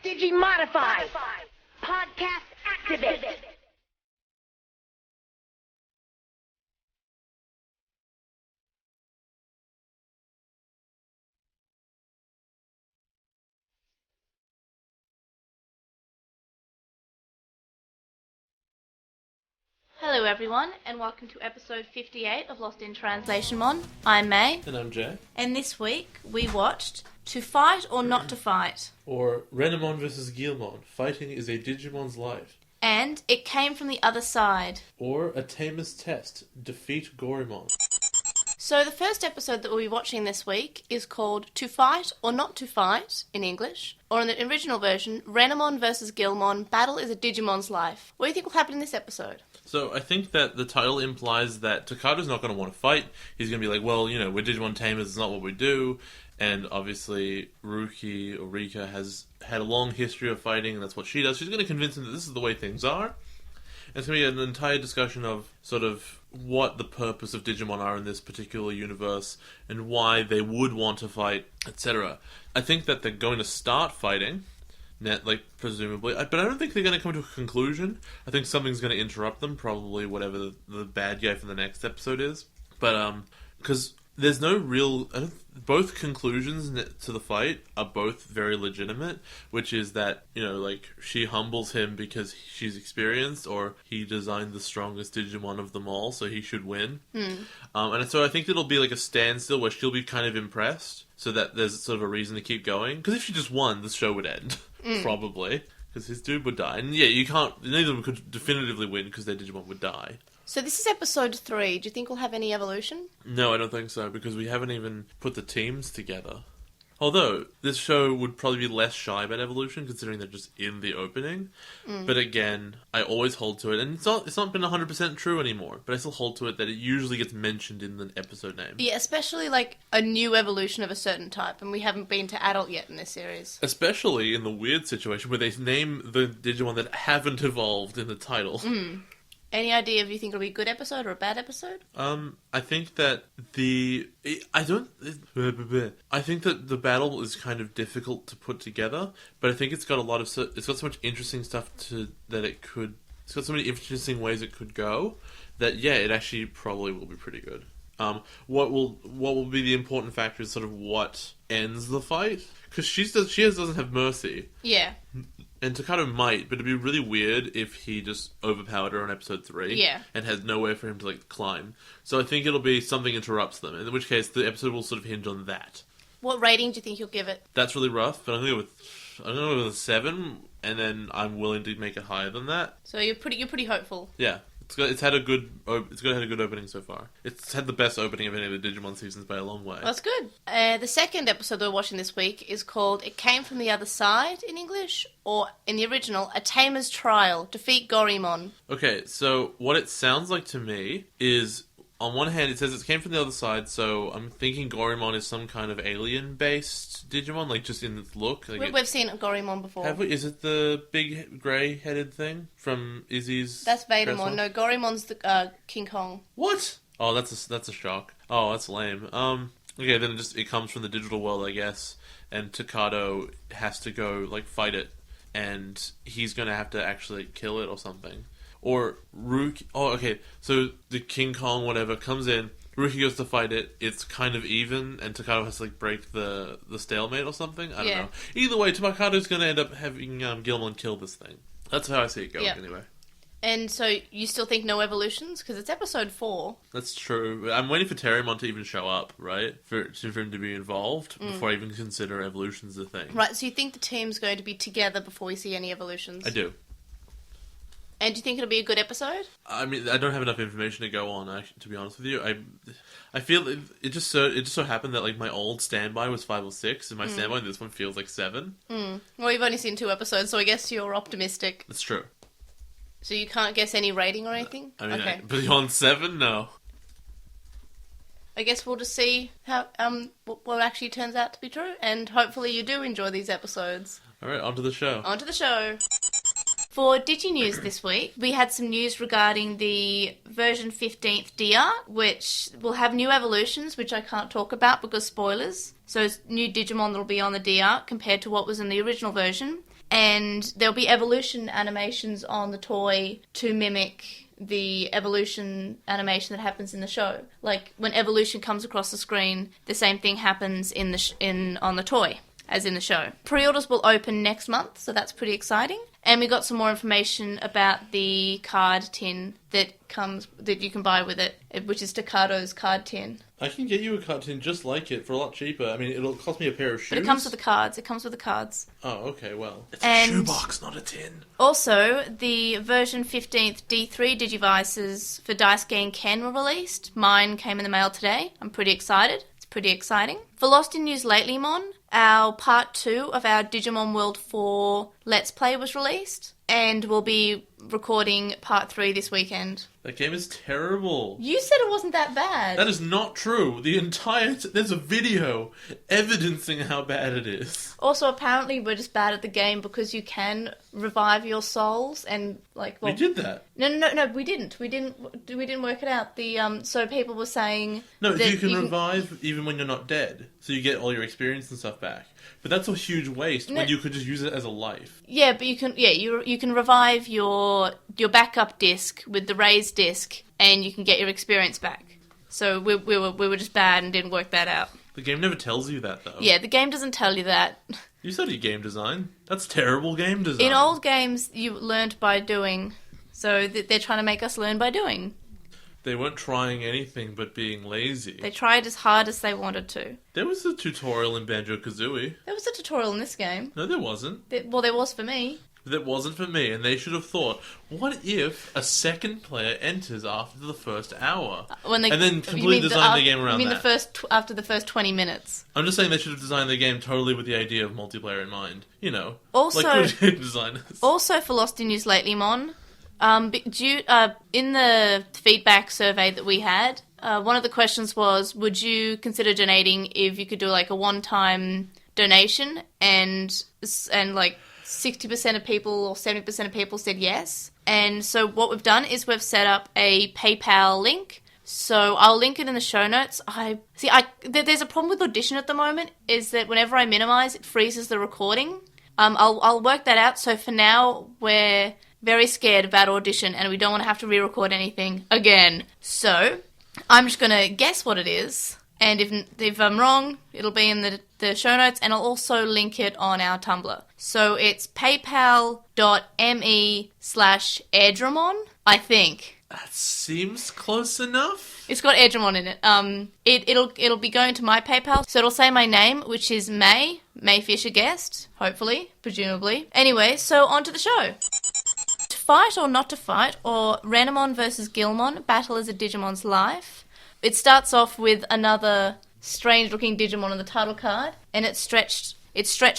Digimodify. Podcast activate. Hello everyone, and welcome to episode 58 of LostinTranslationmon. I'm May. And I'm Jay. And this week we watched To Fight or Not to Fight. Or Renamon vs. Guilmon. Fighting is a Digimon's life. And It Came from the Other Side. Or A Tamer's Test. Defeat Gorimon. So the first episode that we'll be watching this week is called To Fight or Not to Fight in English. Or in the original version, Renamon vs. Guilmon, Battle is a Digimon's Life. What do you think will happen in this episode? So I think that the title implies that Takado's not going to want to fight. He's going to be like, well, you know, we're Digimon Tamers, it's not what we do. And obviously Ruki, or Rika, has had a long history of fighting, and that's what she does. She's going to convince him that this is the way things are. And it's going to be an entire discussion of sort of what the purpose of Digimon are in this particular universe, and why they would want to fight, etc. I think that they're going to start fighting, presumably, but I don't think they're going to come to a conclusion. I think something's going to interrupt them, probably whatever the bad guy for the next episode is. But, because there's no real... both conclusions to the fight are both very legitimate, which is that, you know, like, she humbles him because she's experienced, or he designed the strongest Digimon of them all, so he should win. And so I think it'll be like a standstill where she'll be kind of impressed, so that there's sort of a reason to keep going. Because if she just won, the show would end, probably. Because his dude would die. And yeah, neither of them could definitively win because their Digimon would die. So this is episode 3. Do you think we'll have any evolution? No, I don't think so, because we haven't even put the teams together. Although, this show would probably be less shy about evolution, considering they're just in the opening. But again, I always hold to it, and it's not been 100% true anymore, but I still hold to it that it usually gets mentioned in the episode name. Yeah, especially like a new evolution of a certain type, and we haven't been to adult yet in this series. Especially in the weird situation where they name the Digimon that haven't evolved in the title. Any idea if you think it'll be a good episode or a bad episode? I think that I think that the battle is kind of difficult to put together, but I think it's got it's got so much interesting stuff it's got so many interesting ways it could go, that yeah, it actually probably will be pretty good. What will be the important factor is sort of what ends the fight, because she doesn't have mercy. Yeah. And Takado might, but it'd be really weird if he just overpowered her on episode 3. Yeah. And has nowhere for him to, like, climb. So I think it'll be something interrupts them, in which case the episode will sort of hinge on that. What rating do you think you'll give it? That's really rough, but I'm going to go with a 7, and then I'm willing to make it higher than that. So you're pretty hopeful. Yeah. It's had a good opening so far. It's had the best opening of any of the Digimon seasons by a long way. That's good. The second episode that we're watching this week is called It Came from the Other Side in English, or in the original, A Tamer's Trial, Defeat Gorimon. Okay, so what it sounds like to me is, on one hand, it says it came from the other side, so I'm thinking Gorimon is some kind of alien-based Digimon, like just in its look. Like we've seen Gorimon before. Have we? Is it the big grey-headed thing from Izzy's? That's Vadermon. No, Gorimon's the King Kong. What? Oh, that's a shock. Oh, that's lame. Okay, then it comes from the digital world, I guess, and Takado has to go like fight it, and he's gonna have to actually kill it or something. Or Ruki... Oh, okay. So the King Kong, whatever, comes in. Ruki goes to fight it. It's kind of even, and Takado has to, like, break the stalemate or something. I don't know. Either way, Takado's going to end up having Guilmon kill this thing. That's how I see it going, anyway. And so you still think no evolutions? Because it's episode 4. That's true. I'm waiting for Terriermon to even show up, right? For him to be involved before I even consider evolutions a thing. Right, so you think the team's going to be together before we see any evolutions? I do. And do you think it'll be a good episode? I mean, I don't have enough information to go on, actually, to be honest with you. I feel it just so happened that like my old standby was 5 or 6, and my standby this one feels like 7. Well, we've only seen 2 episodes, so I guess you're optimistic. That's true. So you can't guess any rating or anything? I mean, okay. Beyond 7, no. I guess we'll just see how what actually turns out to be true, and hopefully you do enjoy these episodes. All right, on to the show. On to the show. For Diginews this week, we had some news regarding the version 15th DR, which will have new evolutions, which I can't talk about because spoilers. So it's new Digimon that will be on the DR compared to what was in the original version. and there'll be evolution animations on the toy to mimic the evolution animation that happens in the show. Like, when evolution comes across the screen, the same thing happens on the toy as in the show. Pre-orders will open next month, so that's pretty exciting. And we got some more information about the card tin that you can buy with it, which is Tokado's card tin. I can get you a card tin just like it for a lot cheaper. I mean, it'll cost me a pair of shoes. But it comes with the cards. Oh, okay, well. It's And a shoebox, not a tin. Also, the version 15th D3 Digivices for Dice Game Ken were released. Mine came in the mail today. I'm pretty excited. It's pretty exciting. For Lost in NewsLatelymon, our part 2 of our Digimon World 4 Let's Play was released, and we'll be recording part 3 this weekend. That game is terrible. You said it wasn't that bad. That is not true. There's a video evidencing how bad it is. Also, apparently we're just bad at the game because you can revive your souls and, like... Well, we did that. No, we didn't. We didn't work it out. So people were saying... No, that you can revive even when you're not dead. So you get all your experience and stuff back. But that's a huge waste when you could just use it as a life. Yeah, but you can revive your backup disc with the raised disc, and you can get your experience back. So we were just bad and didn't work that out. The game never tells you that, though. Yeah, the game doesn't tell you that. You studied game design. That's terrible game design. In old games, you learned by doing. So they're trying to make us learn by doing. They weren't trying anything but being lazy. They tried as hard as they wanted to. There was a tutorial in Banjo-Kazooie. There was a tutorial in this game. No, there wasn't. There was for me. That wasn't for me, and they should have thought, what if a second player enters after the first hour? And then completely design the game around that. You mean after the first 20 minutes? I'm just saying they should have designed the game totally with the idea of multiplayer in mind. You know, also, like good game designers. Also for Lost in NewsLatelymon, in the feedback survey that we had, one of the questions was, would you consider donating if you could do like a one-time donation, and like 60% of people or 70% of people said yes. And so what we've done is we've set up a PayPal link. So I'll link it in the show notes. There's a problem with Audition at the moment, is that whenever I minimize, it freezes the recording. I'll work that out. So for now, we're very scared about Audition, and we don't want to have to re-record anything again. So I'm just going to guess what it is. And if I'm wrong, it'll be in the show notes, and I'll also link it on our Tumblr. So it's paypal.me/edgelord, I think. That seems close enough. It's got Edgelord in it. It'll be going to my PayPal, so it'll say my name, which is May Fisher Guest, hopefully, presumably. Anyway, so on to the show. To fight or not to fight, or Renamon versus Gilmon, battle is a Digimon's life. It starts off with another strange-looking Digimon on the title card, and it's stretched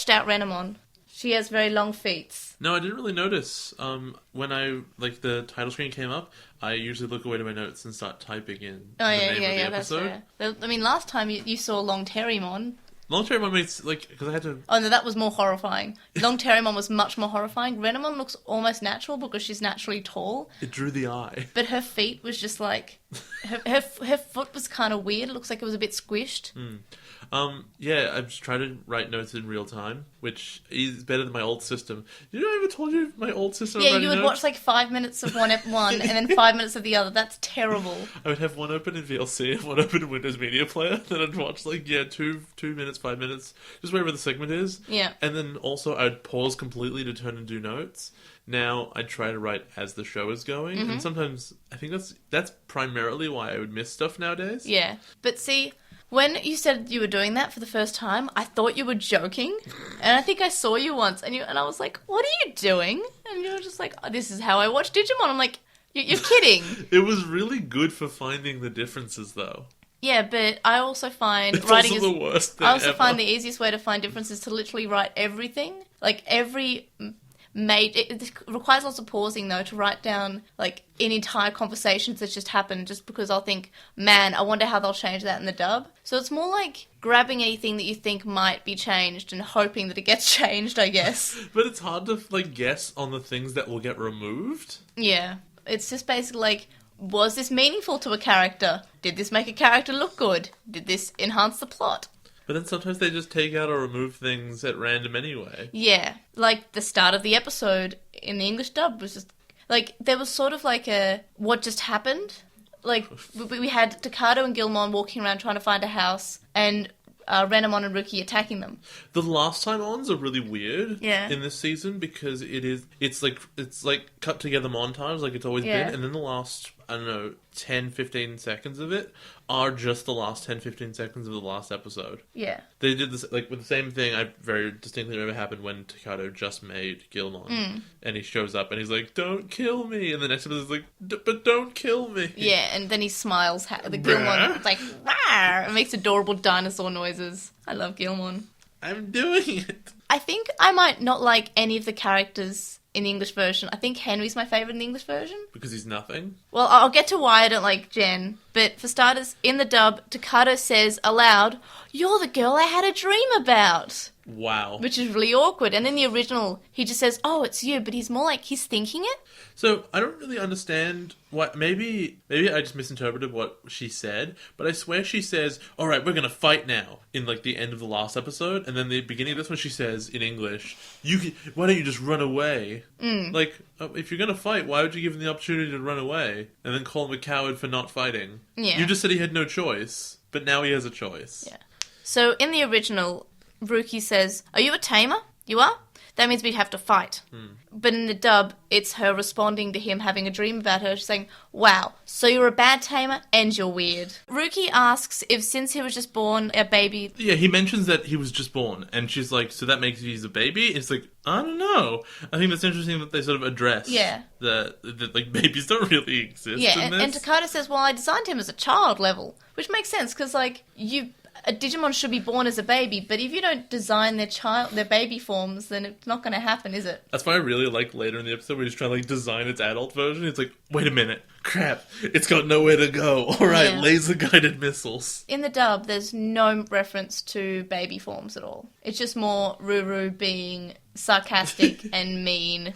out Renamon. She has very long feet. No, I didn't really notice. When the title screen came up, I usually look away to my notes and start typing in the name of the episode. That's fair. I mean, last time you saw Long Terrymon. Long Terrymon makes, because I had to... Oh, no, that was more horrifying. Long Terrymon was much more horrifying. Renamon looks almost natural because she's naturally tall. It drew the eye. But her feet was just like... Her foot was kind of weird. It looks like it was a bit squished. Yeah, I'm just trying to write notes in real time, which is better than my old system. Did I ever told you my old system? Yeah, you would watch like 5 minutes of one and then 5 minutes of the other. That's terrible. I would have one open in VLC and one open in Windows Media Player. Then I'd watch 2 minutes, 5 minutes, just wherever the segment is. Yeah. And then also I'd pause completely to turn and do notes. Now I try to write as the show is going, and sometimes I think that's primarily why I would miss stuff nowadays. Yeah, but see, when you said you were doing that for the first time, I thought you were joking, and I think I saw you once, and I was like, "What are you doing?" And you were just like, oh, "This is how I watch Digimon." I'm like, "You're kidding." It was really good for finding the differences, though. Yeah, but I also find it's also the worst thing ever. Find the easiest way to find differences to literally write everything, like every. It requires lots of pausing, though, to write down, like, an entire conversations that's just happened, just because I'll think, man, I wonder how they'll change that in the dub. So it's more like grabbing anything that you think might be changed and hoping that it gets changed, I guess. But it's hard to, guess on the things that will get removed. Yeah. It's just basically like, was this meaningful to a character? Did this make a character look good? Did this enhance the plot? But then sometimes they just take out or remove things at random anyway. Yeah, like the start of the episode in the English dub was just like there was sort of like a what just happened. Like we had Takado and Gilmon walking around trying to find a house, and Renamon and Ruki attacking them. The last time ons are really weird Yeah. in this season because it's like cut together montage like it's always been, and then the last, I don't know, 10-15 seconds of it are just the last 10-15 seconds of the last episode. Yeah. They did this like with the same thing I very distinctly remember happened when Takado just made Gilmon, and he shows up and he's like, "Don't kill me," and the next episode is like, "But don't kill me." Yeah, and then he smiles. The Gilmon, it's like, "Rawr!" It makes adorable dinosaur noises. I love Gilmon. I'm doing it. I think I might not like any of the characters in the English version. I think Henry's my favourite in the English version. Because he's nothing? Well, I'll get to why I don't like Jen. But for starters, in the dub, Takado says aloud, "You're the girl I had a dream about." Wow. Which is really awkward. And in the original, he just says, "Oh, it's you," but he's more like he's thinking it. So, I don't really understand what... Maybe I just misinterpreted what she said, but I swear she says, "Alright, we're gonna fight now," in, like, the end of the last episode, and then the beginning of this one she says, in English, "Why don't you just run away?" Like, if you're gonna fight, why would you give him the opportunity to run away? And then call him a coward for not fighting? Yeah. You just said he had no choice, but now he has a choice. Yeah. So, in the original, Ruki says, "Are you a tamer? You are? That means we'd have to fight." But in the dub, it's her responding to him having a dream about her. She's saying, "Wow, so you're a bad tamer and you're weird." Ruki asks if since he was just born a baby... Yeah, he mentions that he was just born, and she's like, "So that makes he's a baby?" It's like, I don't know. I think that's interesting that they sort of address that like, babies don't really exist in this. And Takada says, "Well, I designed him as a child level," which makes sense, because, like, a Digimon should be born as a baby, but if you don't design their baby forms, then it's not going to happen, is it? That's why I really like later in the episode where he's trying to, like, design its adult version. It's like, wait a minute, crap, it's got nowhere to go. Alright, laser-guided missiles. In the dub, there's no reference to baby forms at all. It's just more Ruru being sarcastic and mean.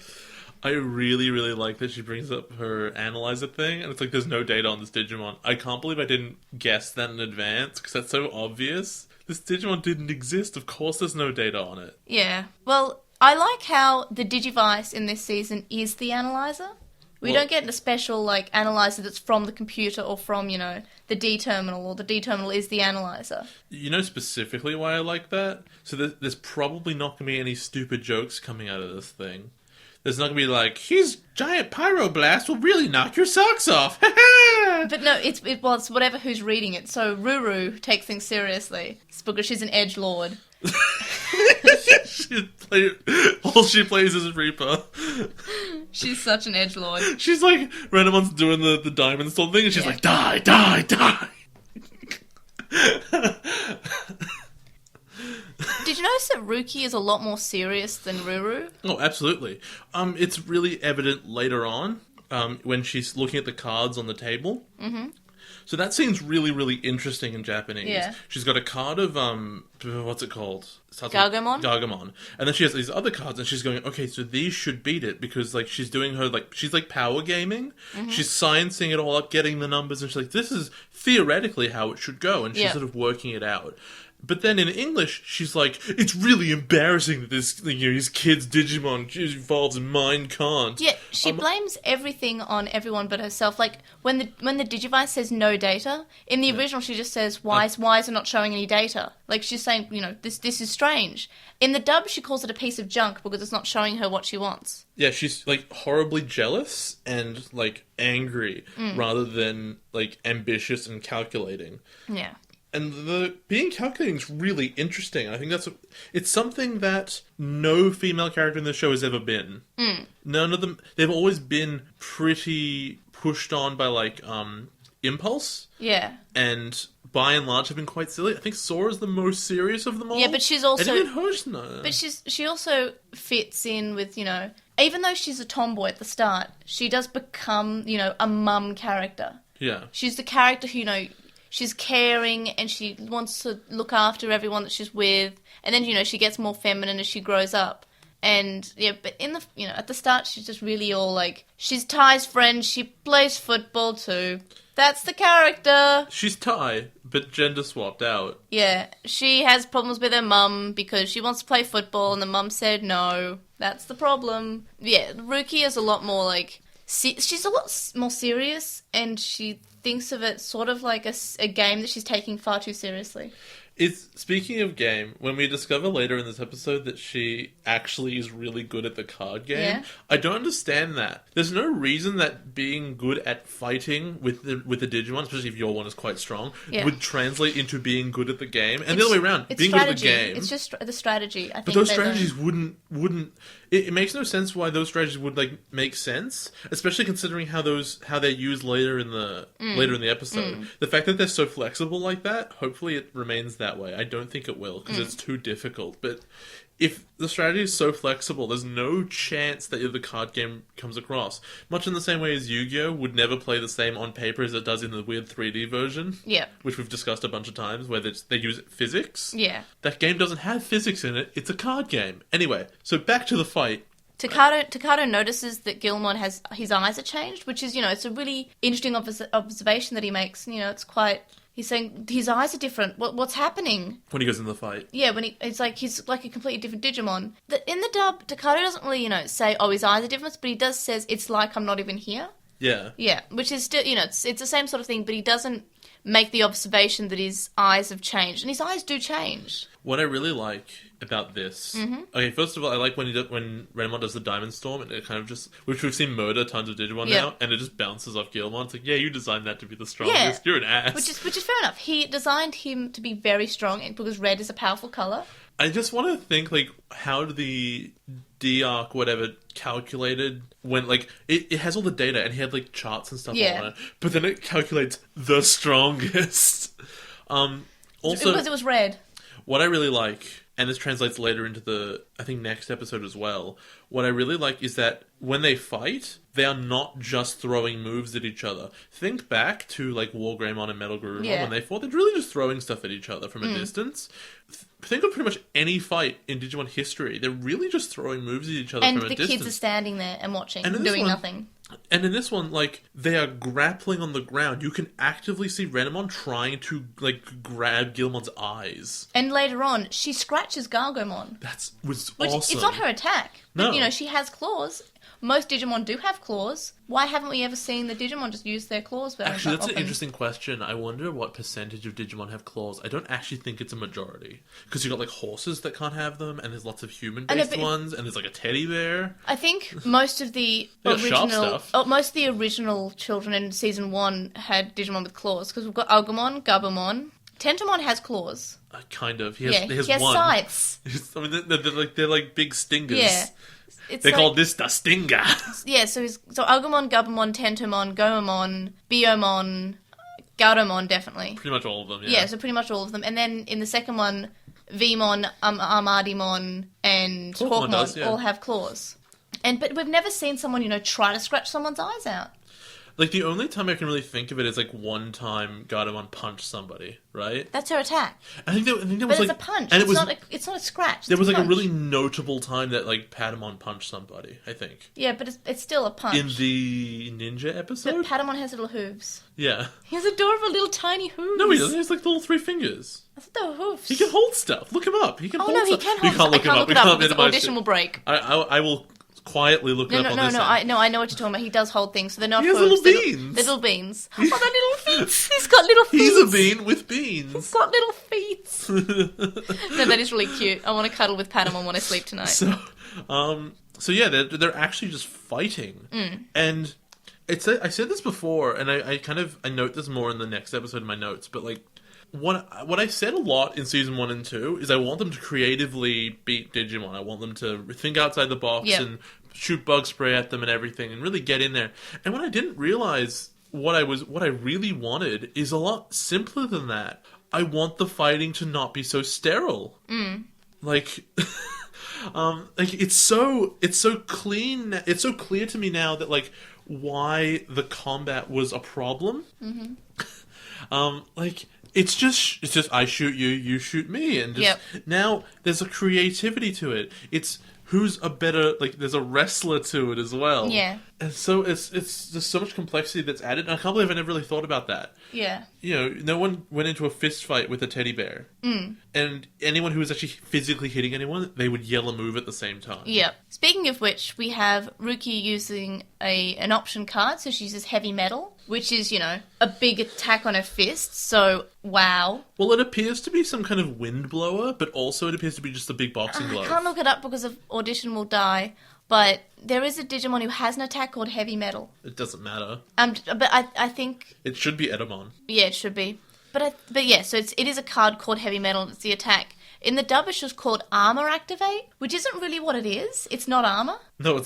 I really, really like that she brings up her analyzer thing, and it's like, there's no data on this Digimon. I can't believe I didn't guess that in advance, because that's so obvious. This Digimon didn't exist. Of course there's no data on it. Yeah. Well, I like how the Digivice in this season is the analyzer. We don't get a special, like, analyzer that's from the computer or from, the D-terminal, or the D-terminal is the analyzer. You know specifically why I like that? So there's probably not going to be any stupid jokes coming out of this thing. There's not going to be like, "His giant pyroblast will really knock your socks off." But no, it's whatever who's reading it. So Ruru takes things seriously. It's because she's an edgelord. All she plays is Reaper. She's such an edgelord. She's like, Renamon's doing the diamond storm thing, and she's like, "Die, die, die." Did you notice that Ruki is a lot more serious than Ruru? Oh, absolutely. It's really evident later on, when she's looking at the cards on the table. Mm-hmm. So that scene's really, really interesting in Japanese. Yeah. She's got a card of, what's it called? Gargomon? Gargomon. And then she has these other cards, and she's going, okay, so these should beat it, because, like, she's doing her, like, she's, like, power gaming. Mm-hmm. She's sciencing it all up, getting the numbers, and she's like, this is theoretically how it should go, and she's sort of working it out. But then in English, she's like, "It's really embarrassing that this, his kid's Digimon evolves and mine can't." Yeah, she blames everything on everyone but herself. Like, when the Digivice says no data, in the original she just says, why is it not showing any data? Like, she's saying, this is strange. In the dub, she calls it a piece of junk because it's not showing her what she wants. Yeah, she's, like, horribly jealous and, like, angry rather than, like, ambitious and calculating. Yeah. And the being calculating is really interesting. I think it's something that no female character in the show has ever been. None of them, they've always been pretty pushed on by, like, impulse. Yeah. And by and large have been quite silly. I think Sora's the most serious of them all. Yeah, but she's also... And even hers, no. But she also fits in with, even though she's a tomboy at the start, she does become, a mum character. Yeah. She's the character who, she's caring and she wants to look after everyone that she's with. And then, she gets more feminine as she grows up. And, but in the, at the start, she's just really all like, she's Ty's friend, she plays football too. That's the character. She's Thai, but gender swapped out. Yeah, she has problems with her mum because she wants to play football and the mum said no. That's the problem. Yeah, Ruki is a lot more like... she's a lot more serious and she thinks of it sort of like a game that she's taking far too seriously. Speaking of game, when we discover later in this episode that she actually is really good at the card game, I don't understand that. There's no reason that being good at fighting with the Digimon, especially if your one is quite strong, would translate into being good at the game. And the other way around, being strategy. good at the game. It's just the strategy. I think but those strategies wouldn't. It makes no sense why those strategies would like make sense, especially considering how they're used later in the episode. The fact that they're so flexible like that, hopefully it remains that way. I don't think it will because it's too difficult. But if the strategy is so flexible, there's no chance that the card game comes across. Much in the same way as Yu-Gi-Oh! Would never play the same on paper as it does in the weird 3D version. Yeah. Which we've discussed a bunch of times, where they use physics. Yeah. That game doesn't have physics in it. It's a card game. Anyway, so back to the fight. Takado notices that Gilmon his eyes are changed, which is, it's a really interesting observation that he makes. It's quite... He's saying his eyes are different. What's happening? When he goes in the fight. Yeah, he's like a completely different Digimon. In the dub, Takado doesn't really, say, oh, his eyes are different, but he does says, it's like I'm not even here. Yeah. Yeah, which is still, it's the same sort of thing, but he doesn't make the observation that his eyes have changed. And his eyes do change. What I really like about this... Okay, first of all, I like when Renamon does the Diamond Storm, and it kind of just... Which we've seen murder tons of Digimon now, and it just bounces off Gilmon. It's like, yeah, you designed that to be the strongest. Yeah. You're an ass. Which is fair enough. He designed him to be very strong, because red is a powerful colour. I just want to think, like, how do the D-Arc, whatever, calculated when, like, it has all the data, and he had, like, charts and stuff on it, but then it calculates the strongest. Also... Because it was red. What I really like, and this translates later into the, I think, next episode as well, what I really like is that when they fight, they are not just throwing moves at each other. Think back to, like, Wargreymon and Metal Garurumon when they fought. They're really just throwing stuff at each other from a distance. Think of pretty much any fight in Digimon history. They're really just throwing moves at each other from a distance. And the kids are standing there and watching, and doing nothing. And in this one, like, they are grappling on the ground. You can actively see Renamon trying to, like, grab Gilmon's eyes. And later on, she scratches Gargomon. Was awesome. It's not her attack. No. But, she has claws. Most Digimon do have claws. Why haven't we ever seen the Digimon just use their claws? Actually, that's an interesting question. I wonder what percentage of Digimon have claws. I don't actually think it's a majority. Because you've got, like, horses that can't have them, and there's lots of human-based ones, and there's, like, a teddy bear. I think most of the original children in Season 1 had Digimon with claws. Because we've got Agumon, Gabumon. Tentomon has claws. Kind of. He has one. Sights. I mean, they're like big stingers. Yeah. They call this the stinger. Yeah, so Agumon, Gabumon, Tentomon, Goemon, Biomon, Garomon, definitely. Pretty much all of them, yeah. Yeah, so pretty much all of them. And then in the second one, Vmon, Armadimon, and Hawkmon all have claws. But we've never seen someone, try to scratch someone's eyes out. Like, the only time I can really think of it is, like, one time Garomon punched somebody, right? That's her attack. I think there was, but it's a punch. And it's not a scratch. There was, like, a really notable time that, like, Patamon punched somebody, I think. Yeah, but it's still a punch. In the ninja episode? But Patamon has little hooves. Yeah. He has adorable little tiny hooves. No, he doesn't. He has, like, little 3 fingers. I thought they were hoofs. He can hold stuff. Look him up. He can hold stuff. He can hold stuff. You can't look him up. The audition will break. I will... quietly look up on this. I know what you're talking about. He does hold things, so they're not. He has little beans. Little beans. Oh, they're little feet. He's got little feet. He's a bean with beans. He's got little feet. No, that is really cute. I want to cuddle with Patamon when I sleep tonight. So yeah, they're actually just fighting, and I said this before, and I note this more in the next episode in my notes, but like. What I said a lot in Season 1 and 2 is I want them to creatively beat Digimon. I want them to think outside the box and shoot bug spray at them and everything and really get in there. And what I didn't realize, what I really wanted is a lot simpler than that. I want the fighting to not be so sterile. Like... like it's so clean. It's so clear to me now that like why the combat was a problem. Like... It's just I shoot you, you shoot me, and just now there's a creativity to it. It's who's a better, like there's a wrestler to it as well. Yeah. And so it's there's so much complexity that's added, and I can't believe I never really thought about that. Yeah. You know, no one went into a fist fight with a teddy bear. And anyone who was actually physically hitting anyone, they would yell a move at the same time. Yeah. Speaking of which, we have Ruki using an option card, so she uses heavy metal, which is, you know, a big attack on her fists, so wow. Well, it appears to be some kind of wind blower, but also it appears to be just a big boxing glove. I can't look it up because of Audition Will Die, but there is a Digimon who has an attack called heavy metal. It doesn't matter. But I think... It should be Edamon. Yeah, it should be. But yeah, so it is a card called heavy metal, and it's the attack. In the dub, it's just called Armor Activate, which isn't really what it is. It's not armor. No,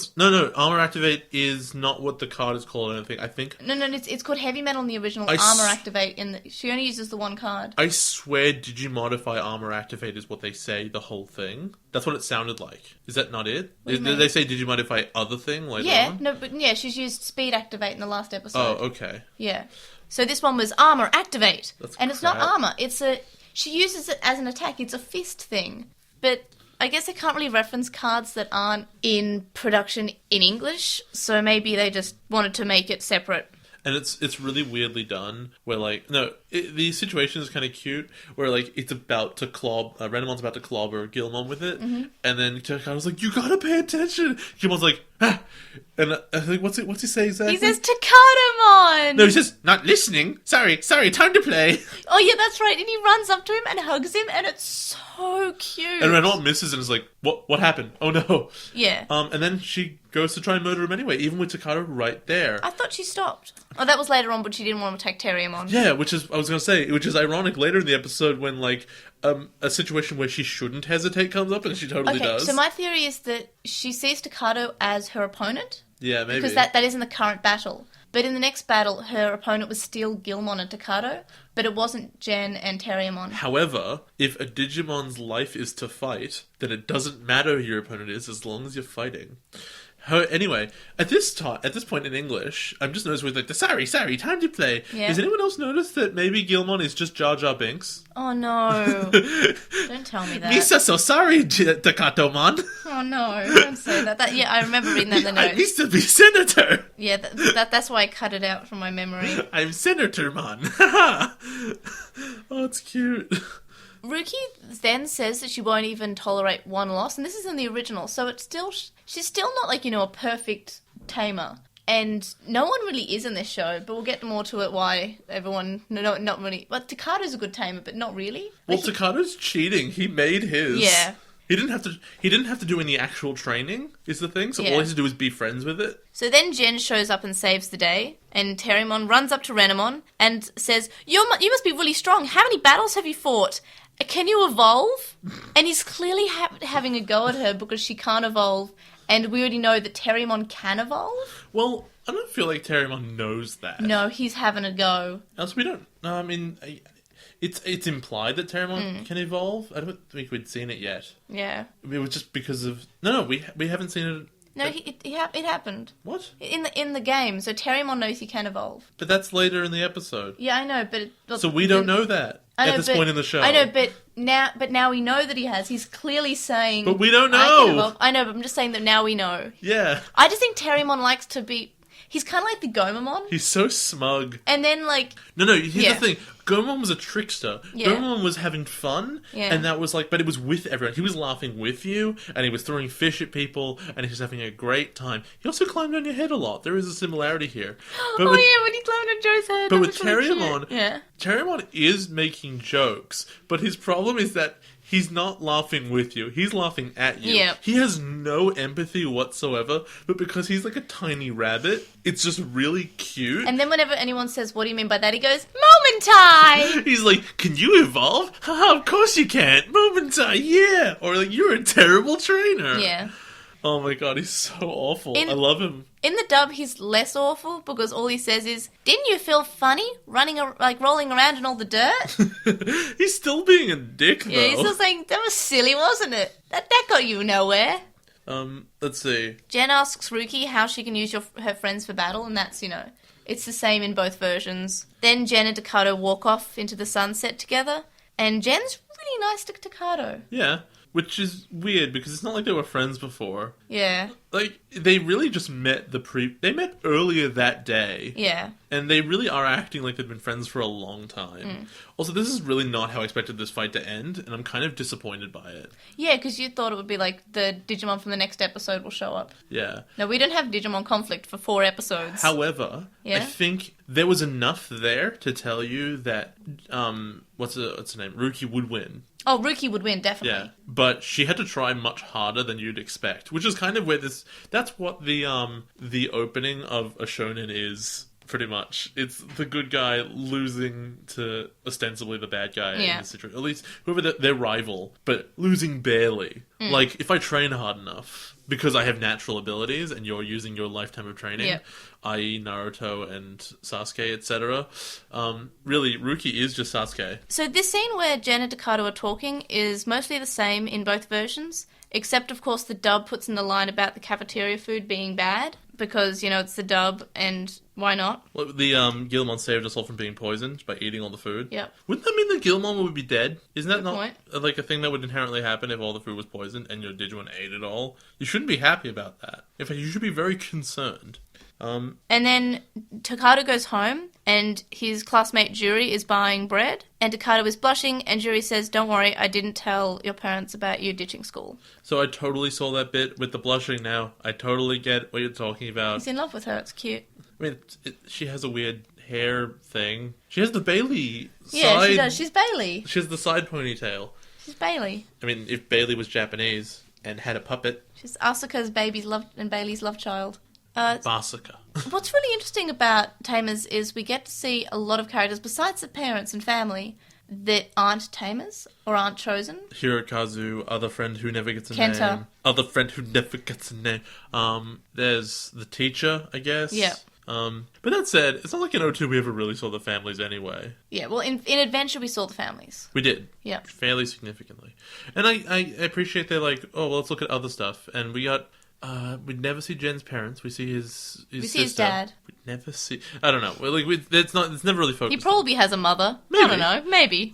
Armor Activate is not what the card is called, I don't think. I think... No, it's called Heavy Metal in the original. Armor Activate, she only uses the one card. I swear Digimodify Armor Activate is what they say, the whole thing. That's what it sounded like. Is that not it? Did they say Digimodify other thing later on? No, but yeah, she's used Speed Activate in the last episode. Oh, okay. Yeah. So this one was Armor Activate. And it's not armor, she uses it as an attack. It's a fist thing. But I guess they can't really reference cards that aren't in production in English, so maybe they just wanted to make it separate. And it's really weirdly done, where, like, the situation is kind of cute, where, like, it's about to Renamon's about to clobber Gilmon with it, and then Takado's like, you gotta pay attention! Gilmon's like, ah! And I think, what's he say exactly? He says, Takadomon! No, he says, not listening! Sorry, time to play! Oh yeah, that's right, and he runs up to him and hugs him, and it's so cute. And Renamon misses and is like, what happened? Oh no! Yeah. And then she goes to try and murder him anyway, even with Takado right there. I thought she stopped. Oh, that was later on, but she didn't want to attack Terriermon. Yeah, which is ironic later in the episode when, like, a situation where she shouldn't hesitate comes up, and she totally does. So my theory is that she sees Takado as her opponent. Yeah, maybe. Because that is in the current battle. But in the next battle, her opponent was still Gilmon and Takado, but it wasn't Jen and Terriermon. However, if a Digimon's life is to fight, then it doesn't matter who your opponent is as long as you're fighting. Anyway, at this point in English, I'm just noticing with like the sorry, time to play. Yeah. Has anyone else noticed that maybe Gilmon is just Jar Jar Binks? Oh no! Don't tell me that. Misa so sorry, Takatomon. Oh no! Don't say that. Yeah, I remember reading that in the notes. I used to be senator. Yeah, that's why I cut it out from my memory. I'm Senator Man. Oh, it's cute. Ruki then says that she won't even tolerate one loss, and this is in the original, so she's still not, like, you know, a perfect tamer. And no one really is in this show, but we'll get more to it why everyone... No, not really. But Takado's a good tamer, but not really. Well, Takado's cheating. He made his. Yeah. He didn't have to do any actual training, is the thing, so all he has to do is be friends with it. So then Jen shows up and saves the day, and Terriermon runs up to Renamon and says, you must be really strong. How many battles have you fought? Can you evolve? And he's clearly having a go at her because she can't evolve, and we already know that Terriermon can evolve. Well, I don't feel like Terriermon knows that. No, he's having a go. Else we don't. I mean, it's implied that Terriermon can evolve. I don't think we'd seen it yet. Yeah. It was just because of... No, we haven't seen it... No, it happened. What? In the game, so Terriermon knows he can evolve. But that's later in the episode. Yeah, I know, but... So we don't know that at this point in the show. I know, but now we know that he has. He's clearly saying... But we don't know! I can evolve. I know, but I'm just saying that now we know. Yeah. I just think Terriermon likes to be... He's kind of like the Gomamon. He's so smug. And then, like... No, here's the thing. Gomamon was a trickster. Yeah. Gomamon was having fun, and that was like... But it was with everyone. He was laughing with you, and he was throwing fish at people, and he was having a great time. He also climbed on your head a lot. There is a similarity here. But when he climbed on Joe's head. But with Terriermon... Yeah. Terriermon is making jokes, but his problem is that he's not laughing with you. He's laughing at you. Yeah. He has no empathy whatsoever, but because he's like a tiny rabbit, it's just really cute. And then whenever anyone says, what do you mean by that? He goes, Momentai! He's like, can you evolve? Haha, of course you can't. Momentai, yeah. Or like, you're a terrible trainer. Yeah. Oh my god, he's so awful. I love him. In the dub, he's less awful because all he says is, didn't you feel funny rolling around in all the dirt? He's still being a dick, though. Yeah, he's still saying, that was silly, wasn't it? That got you nowhere. Let's see. Jen asks Ruki how she can use her friends for battle, and that's, it's the same in both versions. Then Jen and Takado walk off into the sunset together, and Jen's really nice to Takado. Yeah. which is weird because it's not like they were friends before. Yeah. Like, they really just met they met earlier that day. Yeah. And they really are acting like they've been friends for a long time. Also, this is really not how I expected this fight to end, and I'm kind of disappointed by it. Yeah, because you thought it would be like the Digimon from the next episode will show up. Yeah. No, we don't have Digimon conflict for 4 episodes. However, Yeah? I think there was enough there to tell you that, what's her name? Ruki would win. Oh, Ruki would win, definitely. Yeah, but she had to try much harder than you'd expect, which is kind of where that's what the opening of a shonen is, pretty much. It's the good guy losing to ostensibly the bad guy in this situation. At least whoever their rival, but losing barely. Like, if I train hard enough, because I have natural abilities and you're using your lifetime of training, i.e. Naruto and Sasuke, etc. Really, Ruki is just Sasuke. So this scene where Jen and Takato are talking is mostly the same in both versions, except, of course, the dub puts in the line about the cafeteria food being bad, because, you know, it's the dub, and why not? Well, the Guilmon saved us all from being poisoned by eating all the food. Yep. Wouldn't that mean the Guilmon would be dead? Isn't that Good not point. like a thing that would inherently happen if all the food was poisoned and your Digimon ate it all? You shouldn't be happy about that. In fact, you should be very concerned. And then Takato goes home, and his classmate Juri is buying bread, and Takato is blushing, and Juri says, "Don't worry, I didn't tell your parents about you ditching school." So I totally saw that bit with the blushing now. I totally get what you're talking about. He's in love with her, it's cute. I mean, she has a weird hair thing. She has the Bailey side... Yeah, she does. She's Bailey. She has the side ponytail. She's Bailey. I mean, if Bailey was Japanese and had a puppet... She's Asuka's baby's love and Bailey's love child. Basaka. What's really interesting about Tamers is we get to see a lot of characters, besides the parents and family, that aren't Tamers or aren't chosen. Hirokazu, other friend who never gets a Kenta. name. Other friend who never gets a name. There's the teacher, I guess. Yeah. But that said, it's not like in O2 we ever really saw the families anyway. Yeah, well, in Adventure we saw the families. We did. Yeah. Fairly significantly. And I appreciate they're like, oh, well, let's look at other stuff. And we got... we'd never see Jen's parents. We see his We sister. see his dad. We'd never see... I don't know. It's never really focused. He probably has a mother. Maybe. I don't know. Maybe.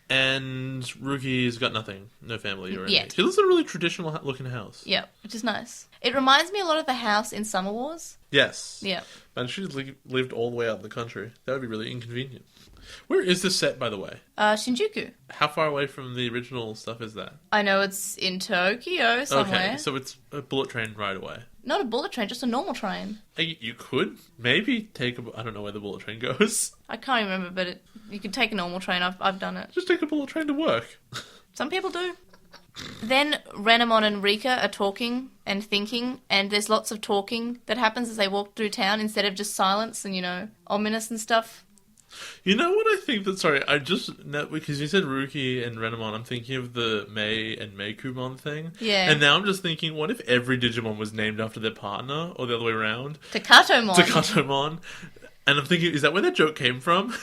And Ruki's got nothing. No family or anything. Yet. He lives in a really traditional looking house. Yeah, which is nice. It reminds me a lot of the house in Summer Wars. Yes. Yeah. Man, she lived all the way out in the country. That would be really inconvenient. Where is this set, by the way? Shinjuku. How far away from the original stuff is that? I know it's in Tokyo somewhere. Okay, so it's a bullet train right away. Not a bullet train, just a normal train. You could maybe take I don't know where the bullet train goes. I can't remember, but you could take a normal train. I've done it. Just take a bullet train to work. Some people do. Then Renamon and Rika are talking and thinking, and there's lots of talking that happens as they walk through town instead of just silence and, you know, ominous and stuff. You know what I think I just, because you said Ruki and Renamon, I'm thinking of the Mei and Meikumon thing. Yeah. And now I'm just thinking, what if every Digimon was named after their partner, or the other way around? Takatomon. Takatomon. And I'm thinking, is that where that joke came from?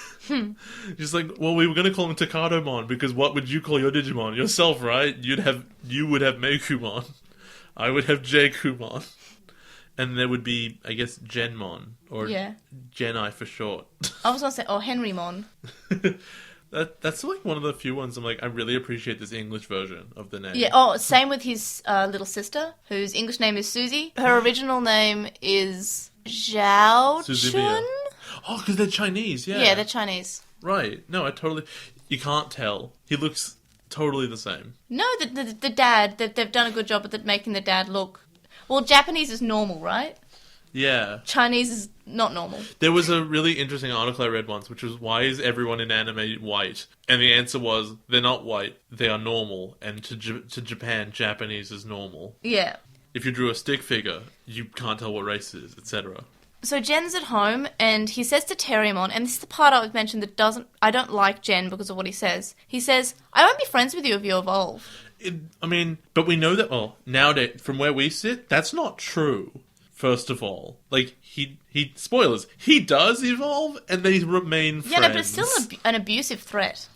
Just like, well, we were going to call him Takatomon, because what would you call your Digimon? Yourself, right? You would have Meikumon. I would have J-Kumon. And there would be, I guess, Genmon, or Geni for short. I was going to say, Henrymon. That's like one of the few ones I'm like, I really appreciate this English version of the name. Yeah, same with his little sister, whose English name is Susie. Her original name is Zhao Chun? Oh, because they're Chinese, yeah. Yeah, they're Chinese. Right. No, you can't tell. He looks totally the same. No, the dad, they've done a good job at making the dad look... Well, Japanese is normal, right? Yeah. Chinese is not normal. There was a really interesting article I read once, which was, why is everyone in anime white? And the answer was, they're not white, they are normal. And to Japan, Japanese is normal. Yeah. If you drew a stick figure, you can't tell what race it is, etc. So Jen's at home, and he says to Terriermon, and this is the part I've mentioned that I don't like Jen because of what he says. He says, I won't be friends with you if you evolve. But we know that, nowadays, from where we sit, that's not true, first of all. Like, spoilers, he does evolve, and they remain friends. Yeah, no, but it's still an abusive threat.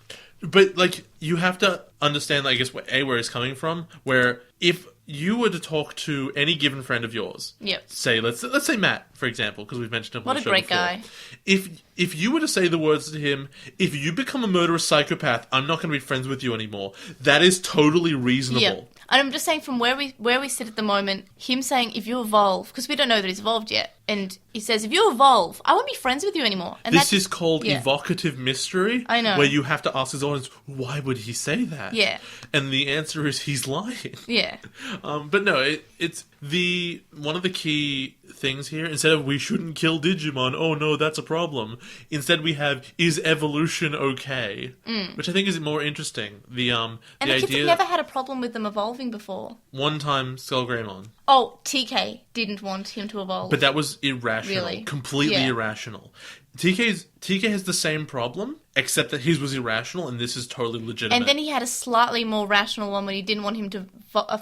But, like, you have to understand, I guess, where he's coming from, where if you were to talk to any given friend of yours, yep. Say, let's say Matt, for example, because we've mentioned him on the show before. What a great guy. If you were to say the words to him, if you become a murderous psychopath, I'm not going to be friends with you anymore, that is totally reasonable. Yep. And I'm just saying from where we sit at the moment, him saying, if you evolve, because we don't know that he's evolved yet, and he says, if you evolve, I won't be friends with you anymore. And this is called evocative mystery. I know. Where you have to ask his audience, why would he say that? Yeah. And the answer is he's lying. Yeah. But no, it's one of the key things here, instead of we shouldn't kill Digimon, oh no, that's a problem. Instead we have, is evolution okay? Which I think is more interesting. And the kids idea have never had a problem with them evolving before. one time Skullgreymon. Oh, TK didn't want him to evolve. But that was irrational. Really? Completely irrational. TK has the same problem, except that his was irrational and this is totally legitimate. And then he had a slightly more rational one when he didn't want him to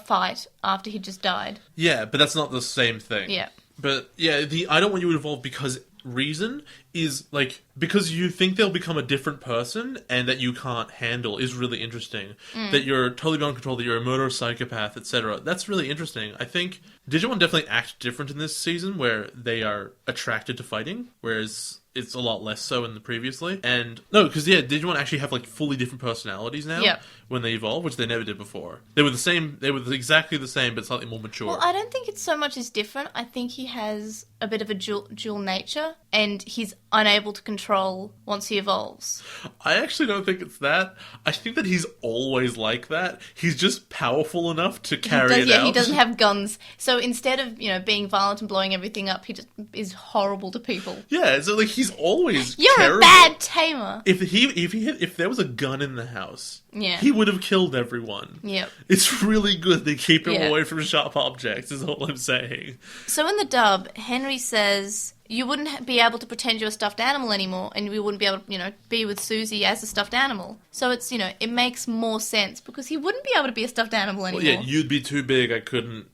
fight after he just died. Yeah, but that's not the same thing. Yeah. But yeah, I don't want you to evolve because reason is like because you think they'll become a different person and that you can't handle is really interesting. That you're totally beyond control, that you're a murderer, psychopath, etc. That's really interesting. I think Digimon definitely act different in this season where they are attracted to fighting, whereas it's a lot less so in the previously. And no, because Digimon actually have like fully different personalities now when they evolve, which they never did before. They were the same. They were exactly the same, but slightly more mature. Well, I don't think it's so much as different. I think he has a bit of a dual nature, and he's unable to control once he evolves. I actually don't think it's that. I think that he's always like that. He's just powerful enough to carry it out. Yeah, he doesn't have guns. So instead of, being violent and blowing everything up, he just is horrible to people. Yeah, so like he's always You're terrible. a bad tamer. If there was a gun in the house, Yeah. he would have killed everyone. Yep. It's really good they keep him away from sharp objects, is all I'm saying. So in the dub, Henry says you wouldn't be able to pretend you're a stuffed animal anymore, and we wouldn't be able to, be with Susie as a stuffed animal. So it's, it makes more sense because he wouldn't be able to be a stuffed animal anymore. Well, yeah, you'd be too big. I couldn't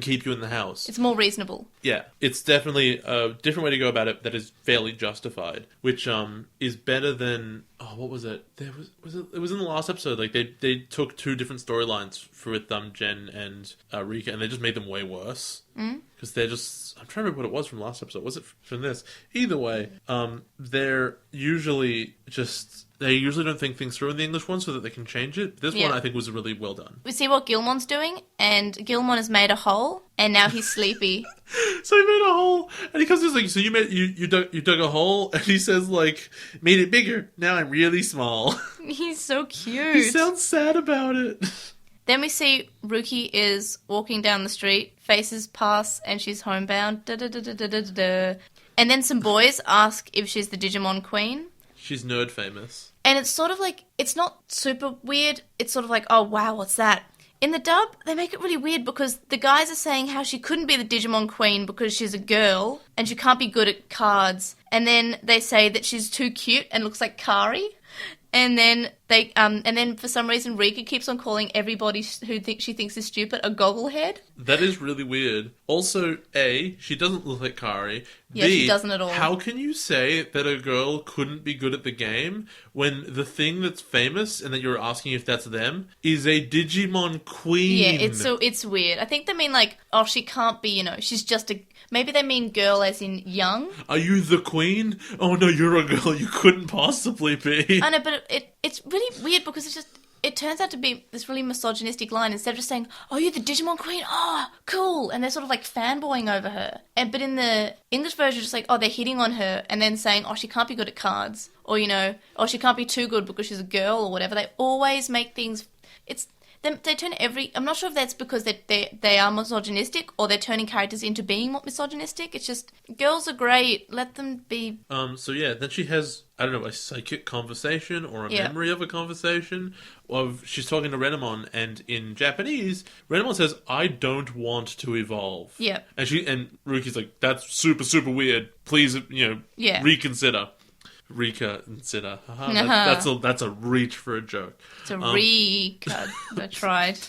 keep you in the house. It's more reasonable. Yeah, it's definitely a different way to go about it that is fairly justified, which is better than what was it? It was in the last episode. Like they took two different storylines with Jen and Rika, and they just made them way worse. Because they're just... I'm trying to remember what it was from last episode. Was it from this? Either way, they're usually just... They usually don't think things through in the English one so that they can change it. This one, I think, was really well done. We see what Gilmon's doing, and Gilmon has made a hole, and now he's sleepy. So he made a hole, and he comes to like, so you dug a hole, and he says like, made it bigger. Now I'm really small. He's so cute. He sounds sad about it. Then we see Ruki is walking down the street, faces pass, and she's homebound. Da-da-da-da-da-da-da. And then some boys ask if she's the Digimon Queen. She's nerd famous. And it's sort of like, it's not super weird. It's sort of like, oh wow, what's that? In the dub, they make it really weird because the guys are saying how she couldn't be the Digimon Queen because she's a girl and she can't be good at cards. And then they say that she's too cute and looks like Kari. And then for some reason Rika keeps on calling everybody who she thinks is stupid a gogglehead. That is really weird. Also, A, she doesn't look like Kari. Yeah, B, she doesn't at all. How can you say that a girl couldn't be good at the game when the thing that's famous and that you're asking if that's them is a Digimon Queen? Yeah, it's weird. I think they mean like, oh, she can't be, she's just a... Maybe they mean girl as in young. Are you the queen? Oh no, you're a girl. You couldn't possibly be. I know, but it's really weird because it turns out to be this really misogynistic line. Instead of just saying, oh, you're the Digimon Queen? Oh, cool. And they're sort of like fanboying over her. But in the English version, it's just like, oh, they're hitting on her and then saying, oh, she can't be good at cards. Or, oh, she can't be too good because she's a girl or whatever. They always make things... They turn I'm not sure if that's because they are misogynistic or they're turning characters into being misogynistic. It's just, girls are great. Let them be... So yeah, then she has, I don't know, a psychic conversation or a memory of a conversation of... She's talking to Renamon, and in Japanese, Renamon says, I don't want to evolve. Yeah. And Ruki's like, that's super, super weird. Please, reconsider. Rika and Sitta. That's a reach for a joke. It's a I tried.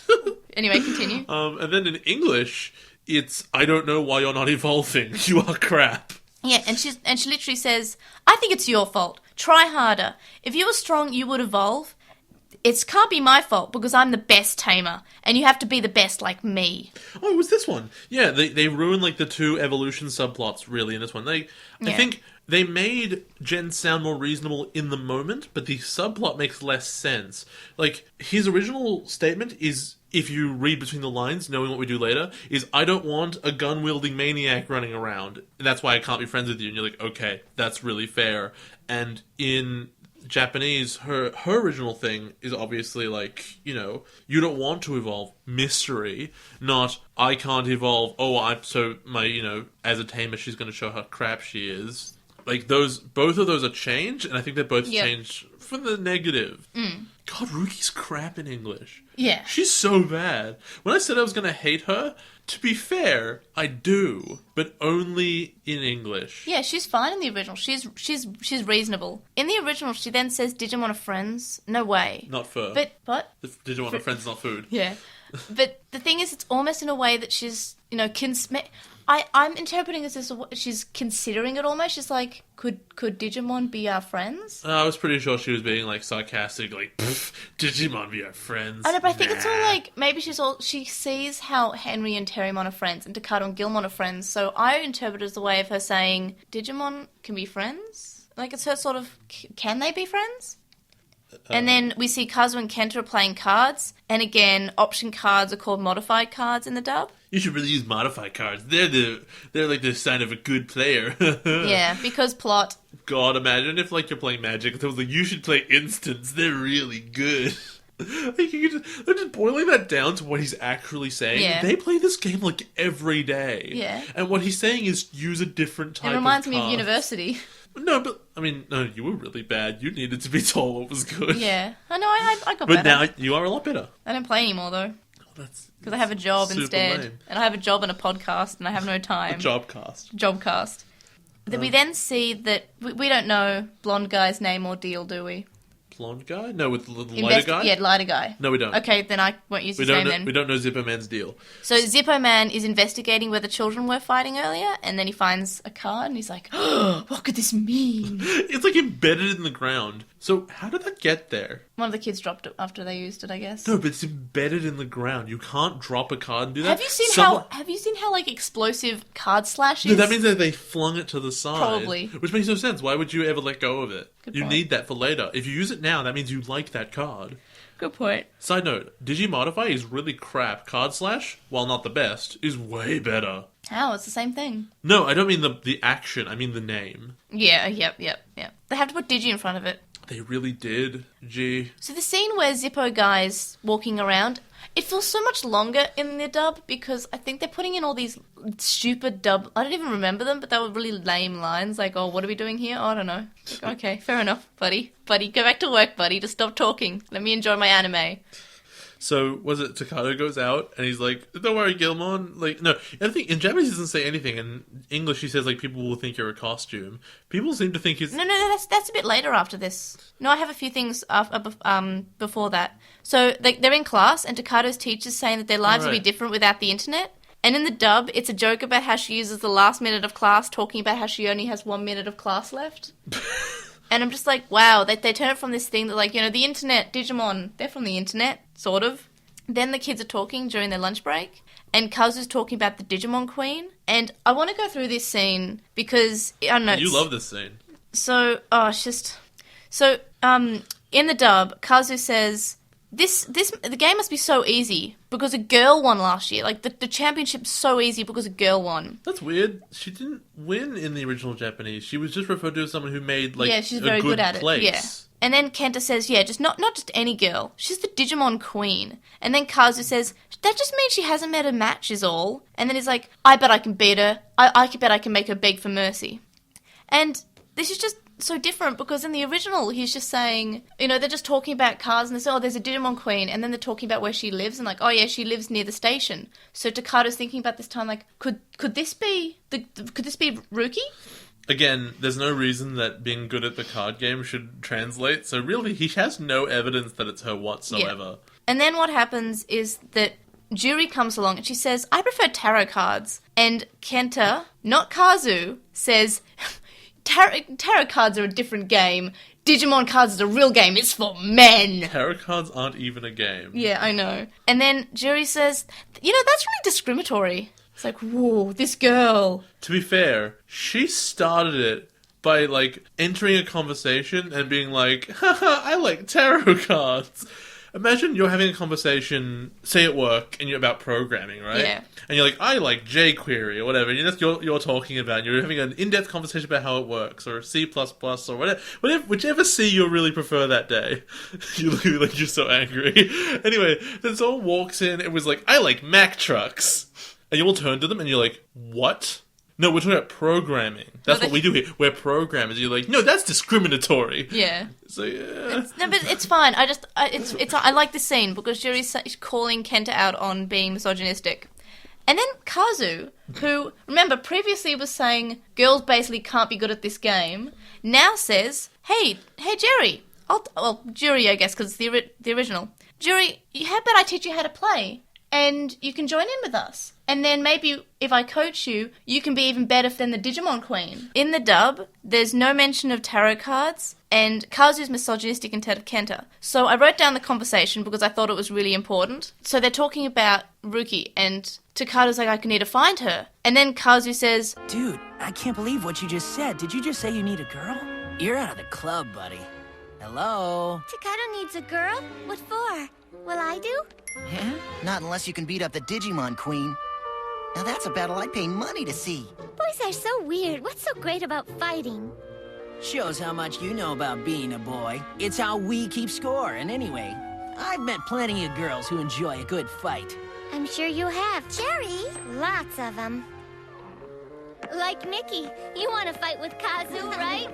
Anyway, continue. And then in English, it's I don't know why you're not evolving. You are crap. Yeah, and she literally says, I think it's your fault. Try harder. If you were strong, you would evolve. it can't be my fault because I'm the best tamer, and you have to be the best like me. Oh, it was this one. Yeah, they ruined, like, the two evolution subplots, really, in this one. I think they made Jen sound more reasonable in the moment, but the subplot makes less sense. Like, his original statement is, if you read between the lines, knowing what we do later, is, I don't want a gun-wielding maniac running around. And that's why I can't be friends with you. And you're like, okay, that's really fair. And in Japanese, her original thing is obviously like, you know, you don't want to evolve. Mystery, not I can't evolve. As a tamer, she's going to show how crap she is. Like, both of those are changed, and I think they're both changed for the negative. God, Ruki's crap in English. Yeah. She's so bad. When I said I was going to hate her, to be fair, I do, but only in English. Yeah, she's fine in the original. She's reasonable. In the original, she then says Digimon are friends. No way. Not fur. But what? The Digimon are friends is not food. Yeah. But the thing is, it's almost in a way that she's, you know, I'm interpreting this as she's considering it almost. She's like, could Digimon be our friends? I was pretty sure she was being, like, sarcastic, like, Digimon be our friends. I know, but I think it's all like, maybe she sees how Henry and Terriermon are friends and Takato and Gilmon are friends, so I interpret it as a way of her saying, Digimon can be friends? Like, it's her sort of, can they be friends? And then we see Kazu and Kenta are playing cards, and again, option cards are called modified cards in the dub. You should really use modified cards. They're like the sign of a good player. Yeah, because plot. God, imagine if, like, you're playing Magic and it was like, you should play instants. They're really good. Like, they're just boiling that down to what he's actually saying. Yeah. They play this game, like, every day. Yeah. And what he's saying is use a different type of It reminds me of cards. university. No, but, I mean, no, you were really bad. You needed to be told what was good. Yeah. I know, I got But better. now you are a lot better. I don't play anymore, though. That's Because I have a job super instead. lame. And I have a job and a podcast, and I have no time. Jobcast. Jobcast. We then see that we don't know blonde guy's name or deal, do we? Blonde guy? No, with the lighter guy? Yeah, lighter guy. No, we don't. Okay, then I won't use his name then. We don't know Zippo Man's deal. So Zippo Man is investigating where the children were fighting earlier, and then he finds a card, and he's like, oh, what could this mean? It's like embedded in the ground. So how did that get there? One of the kids dropped it after they used it, I guess. No, but it's embedded in the ground. You can't drop a card and do that. Have you seen how like explosive card slash is? No, that means that they flung it to the side. Probably. Which makes no sense. Why would you ever let go of it? Good You point. need that for later. If you use it now, that means you like that card. Good point. Side note, Digimodify is really crap. Card slash, while not the best, is way better. How? It's the same thing. No, I don't mean the action. I mean the name. Yeah, yep. They have to put Digi in front of it. They really did. Gee. So the scene where Zippo guy's walking around, it feels so much longer in the dub because I think they're putting in all these stupid dub... I don't even remember them, but they were really lame lines. Like, oh, what are we doing here? Oh, I don't know. Like, okay, fair enough, buddy. Buddy, go back to work, buddy. Just stop talking. Let me enjoy my anime. So, was it Takato goes out, and he's like, don't worry, Gilmon. Like, no, I think in Japanese he doesn't say anything. In English he says, like, people will think you're a costume. People seem to think he's... No, that's a bit later after this. No, I have a few things before that. So, they're in class, and Takato's teacher's saying that their lives would be different without the internet. And in the dub, it's a joke about how she uses the last minute of class, talking about how she only has 1 minute of class left. And I'm just like, wow, they turn it from this thing that, like, you know, the internet, Digimon, they're from the internet, sort of. Then the kids are talking during their lunch break, and Kazu's talking about the Digimon Queen. And I want to go through this scene because, I don't know. You love this scene. So, it's just... So, in the dub, Kazu says, the game must be so easy because a girl won last year. Like, the championship's so easy because a girl won. That's weird. She didn't win in the original Japanese. She was just referred to as someone who made, like, she's very good at place. it. Yeah. And then Kenta says, just not just any girl. She's the Digimon Queen. And then Kazu says, that just means she hasn't met a match is all. And then he's like, I bet I can beat her. I bet I can make her beg for mercy. And this is just so different because in the original he's just saying, you know, they're just talking about cars and they say, oh, there's a Digimon Queen, and then they're talking about where she lives and like, oh yeah, she lives near the station. So Takato's thinking about this time like, could this be Ruki? Again, there's no reason that being good at the card game should translate, so really he has no evidence that it's her whatsoever. Yeah. And then what happens is that Juri comes along and she says, I prefer tarot cards. And Kenta, not Kazu, says, tarot cards are a different game. Digimon cards is a real game. It's for men. Tarot cards aren't even a game. Yeah, I know. And then Juri says, that's really discriminatory. It's like, whoa, this girl. To be fair, she started it by, like, entering a conversation and being like, haha, I like tarot cards. Imagine you're having a conversation, say at work, and you're about programming, right? Yeah. And you're like, I like jQuery or whatever. And that's you're talking about. And you're having an in-depth conversation about how it works, or C++ or whatever, whichever C you really prefer that day. You look like you're so angry. Anyway, then someone walks in and was like, I like Mack trucks. And you all turn to them and you're like, what? No, we're talking about programming. That's what we do here. We're programmers. You're like, no, that's discriminatory. Yeah. So, yeah. But it's fine. I like this scene because Juri's calling Kenta out on being misogynistic. And then Kazu, who, remember, previously was saying girls basically can't be good at this game, now says, hey, Juri. Juri, I guess, because it's the original. Juri, how about I teach you how to play? And you can join in with us. And then maybe if I coach you, you can be even better than the Digimon Queen. In the dub, there's no mention of tarot cards, and Kazu's misogynistic instead of Kenta. So I wrote down the conversation because I thought it was really important. So they're talking about Ruki, and Takado's like, I need to find her. And then Kazu says, Dude, I can't believe what you just said. Did you just say you need a girl? You're out of the club, buddy. Hello? Takado needs a girl? What for? Will I do? Yeah? Not unless you can beat up the Digimon Queen. Now that's a battle I'd pay money to see. Boys are so weird. What's so great about fighting? Shows how much you know about being a boy. It's how we keep score, and anyway, I've met plenty of girls who enjoy a good fight. I'm sure you have. Jerry? Lots of them. Like Mickey. You want to fight with Kazu, right?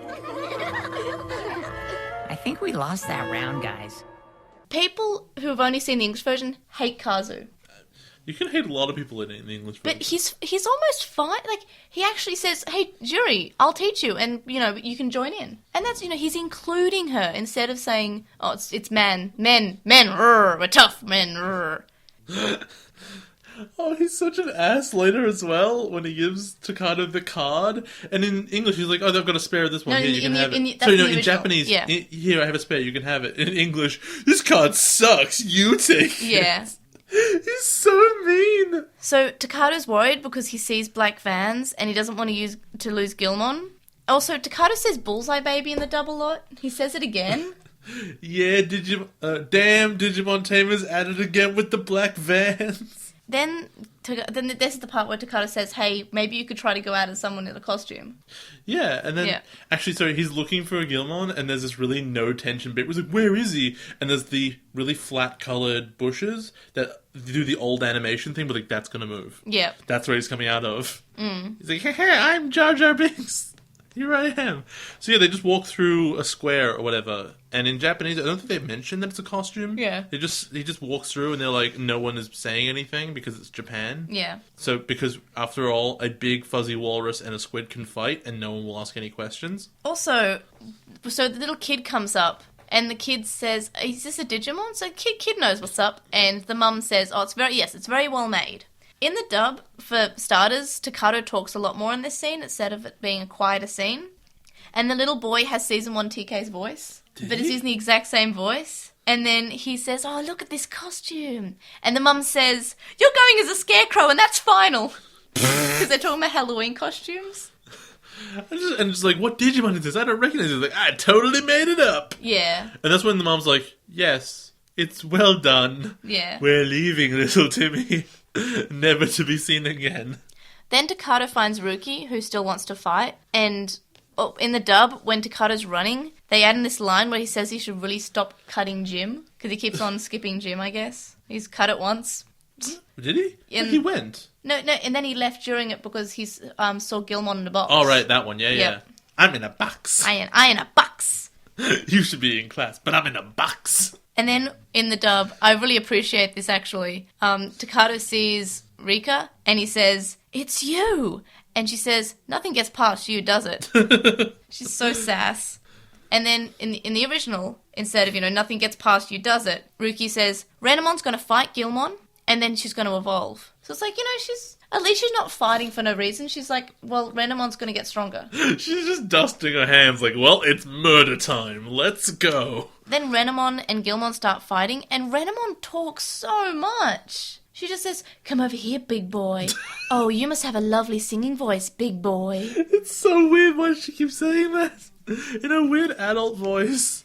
I think we lost that round, guys. people who have only seen the English version hate Kazu. You can hate a lot of people in the English version. But he's almost fine. Like, he actually says, hey, Juri, I'll teach you, and, you can join in. And that's, he's including her instead of saying, oh, it's men, we're tough, men, Oh, he's such an ass later as well when he gives Takado the card. And in English, he's like, oh, they've got a spare of this one. No, here, you can have it. So, in Japanese, yeah. Here, I have a spare, you can have it. In English, this card sucks, you take it. Yeah. He's so mean. So Takado's worried because he sees black vans and he doesn't want to lose Gilmon. Also, Takado says bullseye baby in the double lot. He says it again. Yeah, damn, Digimon Tamers at it again with the black vans. Then this is the part where Takado says, hey, maybe you could try to go out as someone in a costume. Yeah, and then, actually, so he's looking for a Gilmon, and there's this really no-tension bit. It was like, where is he? And there's the really flat-coloured bushes that do the old animation thing, but like, that's gonna move. Yeah. That's where he's coming out of. He's like, hey, I'm Jar Jar Binks. Here I am. So yeah, they just walk through a square or whatever, and in Japanese, I don't think they mention that it's a costume. Yeah. He just walks through, and they're like, no one is saying anything because it's Japan. Yeah. So because after all, a big fuzzy walrus and a squid can fight, and no one will ask any questions. Also, so the little kid comes up, and the kid says, "Is this a Digimon?" So kid knows what's up, and the mum says, "Oh, it's very well made." In the dub, for starters, Takado talks a lot more in this scene instead of it being a quieter scene. And the little boy has Season 1 TK's voice. But it's using the exact same voice. And then he says, oh, look at this costume. And the mum says, you're going as a scarecrow and that's final. Because they're talking about Halloween costumes. And it's like, what Digimon is this? I don't recognize it. Like, I totally made it up. Yeah. And that's when the mom's like, yes, it's well done. Yeah. We're leaving, little Timmy. Never to be seen again. Then Takado finds Ruki, who still wants to fight, and in the dub, when Takado's running, they add in this line where he says he should really stop cutting gym, because he keeps on skipping gym, I guess. He's cut it once. Did he? He went. No, and then he left during it because he saw Gilmon in a box. Oh, right, that one, yeah. Yep. I'm in a box. I in a box. You should be in class, but I'm in a box. And then, in the dub, I really appreciate this, actually. Takado sees Rika, and he says, it's you! And she says, nothing gets past you, does it? She's so sass. And then, in the original, instead of, nothing gets past you, does it? Ruki says, Renamon's gonna fight Gilmon, and then she's going to evolve. So it's like, at least she's not fighting for no reason. She's like, well, Renamon's going to get stronger. She's just dusting her hands like, well, it's murder time. Let's go. Then Renamon and Gilmon start fighting, and Renamon talks so much. She just says, come over here, big boy. Oh, you must have a lovely singing voice, big boy. It's so weird why she keeps saying that in a weird adult voice.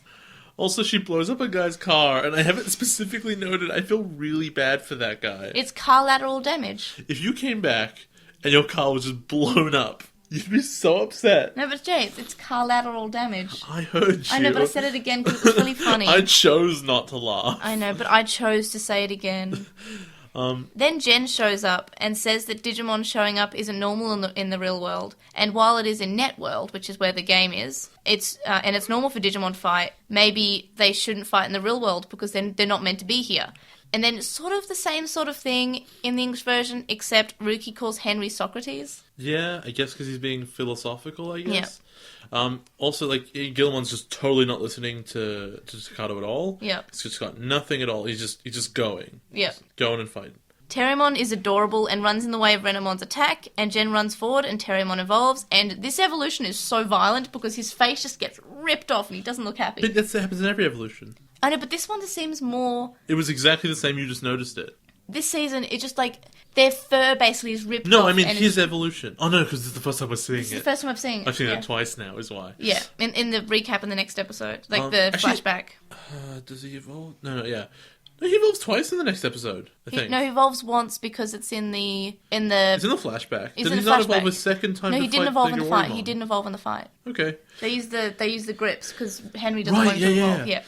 Also, she blows up a guy's car, and I haven't specifically noted, I feel really bad for that guy. It's Carlateral damage. If you came back and your car was just blown up, you'd be so upset. No, but Jay, it's Carlateral damage. I heard you. I know, but I said it again because it's really funny. I chose not to laugh. I know, but I chose to say it again. Then Jen shows up and says that Digimon showing up isn't normal in the real world, and while it is in Net World, which is where the game is, it's normal for Digimon to fight. Maybe they shouldn't fight in the real world because they're not meant to be here. And then it's sort of the same sort of thing in the English version, except Ruki calls Henry Socrates. Yeah, I guess because he's being philosophical, I guess. Yeah. Also, like, Gilmon's just totally not listening to Takato at all. Yeah. He's just got nothing at all. He's just going. Yeah. Just going and fighting. Terriermon is adorable and runs in the way of Renamon's attack, and Jen runs forward and Terriermon evolves, and this evolution is so violent because his face just gets ripped off and he doesn't look happy. But that happens in every evolution. I know, but this one just seems more... It was exactly the same, you just noticed it. This season, it's just like, their fur basically is ripped off. No, I mean his evolution. Oh no, because this is the first time we're seeing it. This is the first time I've seen it. I've seen it twice now, is why. Yeah, in the recap in the next episode. Like the actually, flashback. Does he evolve? No, yeah. No, he evolves twice in the next episode, I think. No, he evolves once because it's in the... It's in the flashback. Did he not evolve a second time? No, he didn't evolve in the fight. Digimon? He didn't evolve in the fight. Okay. They use the grips because Henry doesn't want to evolve. Yeah.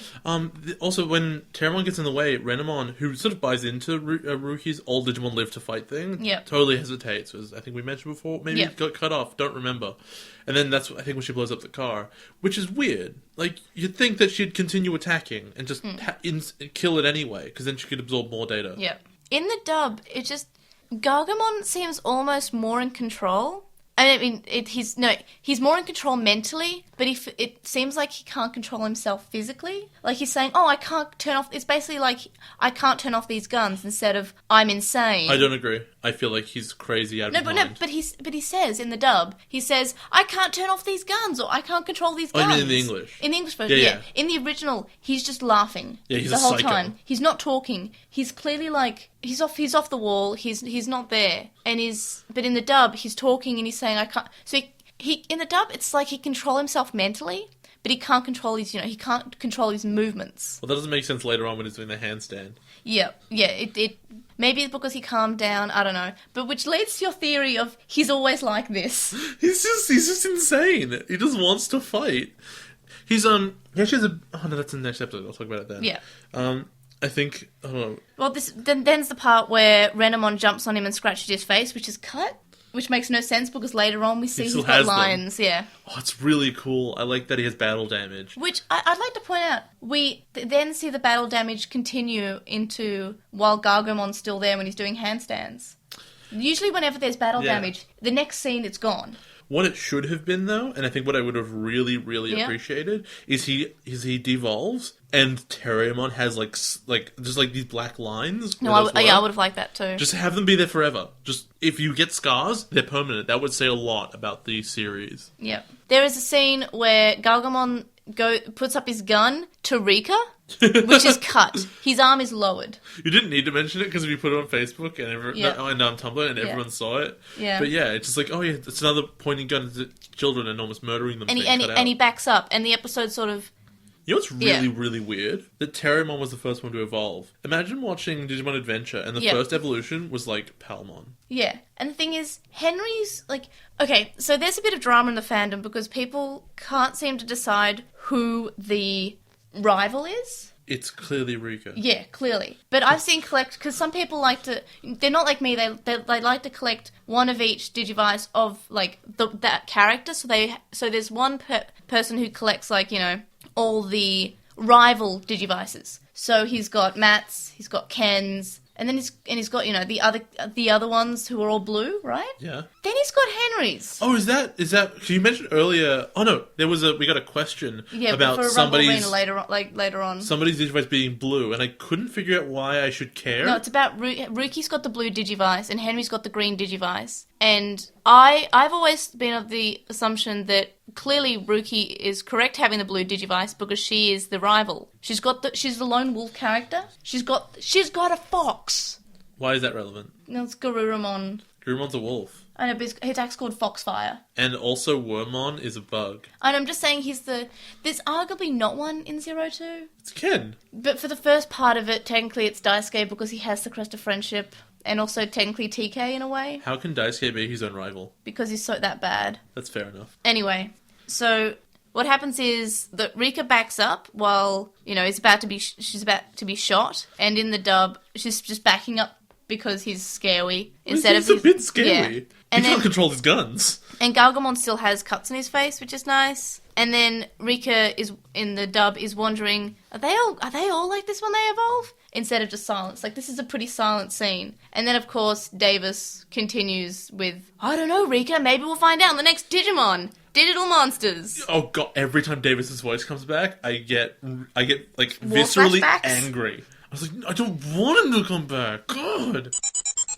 Also, when Terriermon gets in the way, Renamon, who sort of buys into Ruki's all Digimon live to fight thing, totally hesitates. As I think we mentioned before, maybe it got cut off. Don't remember. And then that's I think when she blows up the car, which is weird. Like you'd think that she'd continue attacking and just kill it anyway, because then she could absorb more data. Yeah. In the dub, it just Gargamon seems almost more in control. I mean, he's more in control mentally, but it seems like he can't control himself physically. Like he's saying, "Oh, I can't turn off." It's basically like I can't turn off these guns instead of I'm insane. I don't agree. I feel like he's crazy out of his mind. But he says in the dub, he says, "I can't turn off these guns," or "I can't control these guns." I mean in the English. In the English version, yeah. In the original, he's just laughing. Yeah, he's the a whole psycho. time. He's not talking. He's clearly like he's off the wall. He's not there. But in the dub, he's talking and he's saying, "I can't." So he in the dub, it's like he control himself mentally, but he can't control he can't control his movements. Well, that doesn't make sense later on when he's doing the handstand. Yeah. It maybe it's because he calmed down. I don't know, but which leads to your theory of he's always like this. He's just insane. He just wants to fight. He's oh no, that's in the next episode. I'll talk about it then. Yeah. I think I don't know. Well, then's the part where Renamon jumps on him and scratches his face, which is cut. Which makes no sense because later on we see he's got lines, yeah. Oh, it's really cool. I like that he has battle damage. Which I'd like to point out, we then see the battle damage continue into while Gargamon's still there when he's doing handstands. Usually whenever there's battle damage, the next scene it's gone. What it should have been, though, and I think what I would have really, really appreciated, is he devolves and Terriermon has just these black lines. No, I would have liked that too. Just have them be there forever. Just if you get scars, they're permanent. That would say a lot about the series. Yeah, there is a scene where Gargamon puts up his gun to Rika, which is cut. His arm is lowered. You didn't need to mention it because if you put it on Facebook and Tumblr and everyone saw it. Yeah. But yeah, it's just like, oh yeah, it's another pointing gun at children and almost murdering them. And he backs up, and the episode sort of... You know what's really, really weird? That Terriermon was the first one to evolve. Imagine watching Digimon Adventure and the first evolution was like Palmon. Yeah. And the thing is, Henry's like... Okay, so there's a bit of drama in the fandom because people can't seem to decide who the rival is. It's clearly Rika. Yeah, clearly. But I've seen because some people like to... They're not like me. They like to collect one of each Digivice of like that character. So there's one person who collects like, all the rival Digivices. So he's got Matt's, he's got Ken's, And then he's got, the other ones who are all blue, right? Yeah. Then he's got Henry's. Oh, is that? Cause you mentioned earlier. Oh no, we got a question about for somebody's later on. Somebody's Digivice being blue, and I couldn't figure out why I should care. No, it's about Ruki's got the blue Digivice and Henry's got the green Digivice. And I've always been of the assumption that clearly Ruki is correct having the blue Digivice because she is the rival. She's the lone wolf character. She's got a fox. Why is that relevant? No, it's Garurumon. Garumon's a wolf. I know, but his attack's called Foxfire. And also Wormmon is a bug. And I'm just saying there's arguably not one in 02. It's Ken. But for the first part of it, technically it's Daisuke because he has the Crest of Friendship. And also technically TK in a way. How can Daisuke be his own rival? Because he's that bad. That's fair enough. Anyway, so what happens is that Rika backs up while, she's about to be shot. And in the dub, she's just backing up because he's scary. He's a bit scary. Yeah. He can't control his guns. And Gargomon still has cuts on his face, which is nice. And then Rika is in the dub is wondering, are they all like this when they evolve? Instead of just silence. Like, this is a pretty silent scene. And then, of course, Davis continues with, I don't know, Rika, maybe we'll find out in the next Digimon. Digital monsters. Oh god, every time Davis's voice comes back, I get like viscerally angry. I was like, I don't want him to come back. God.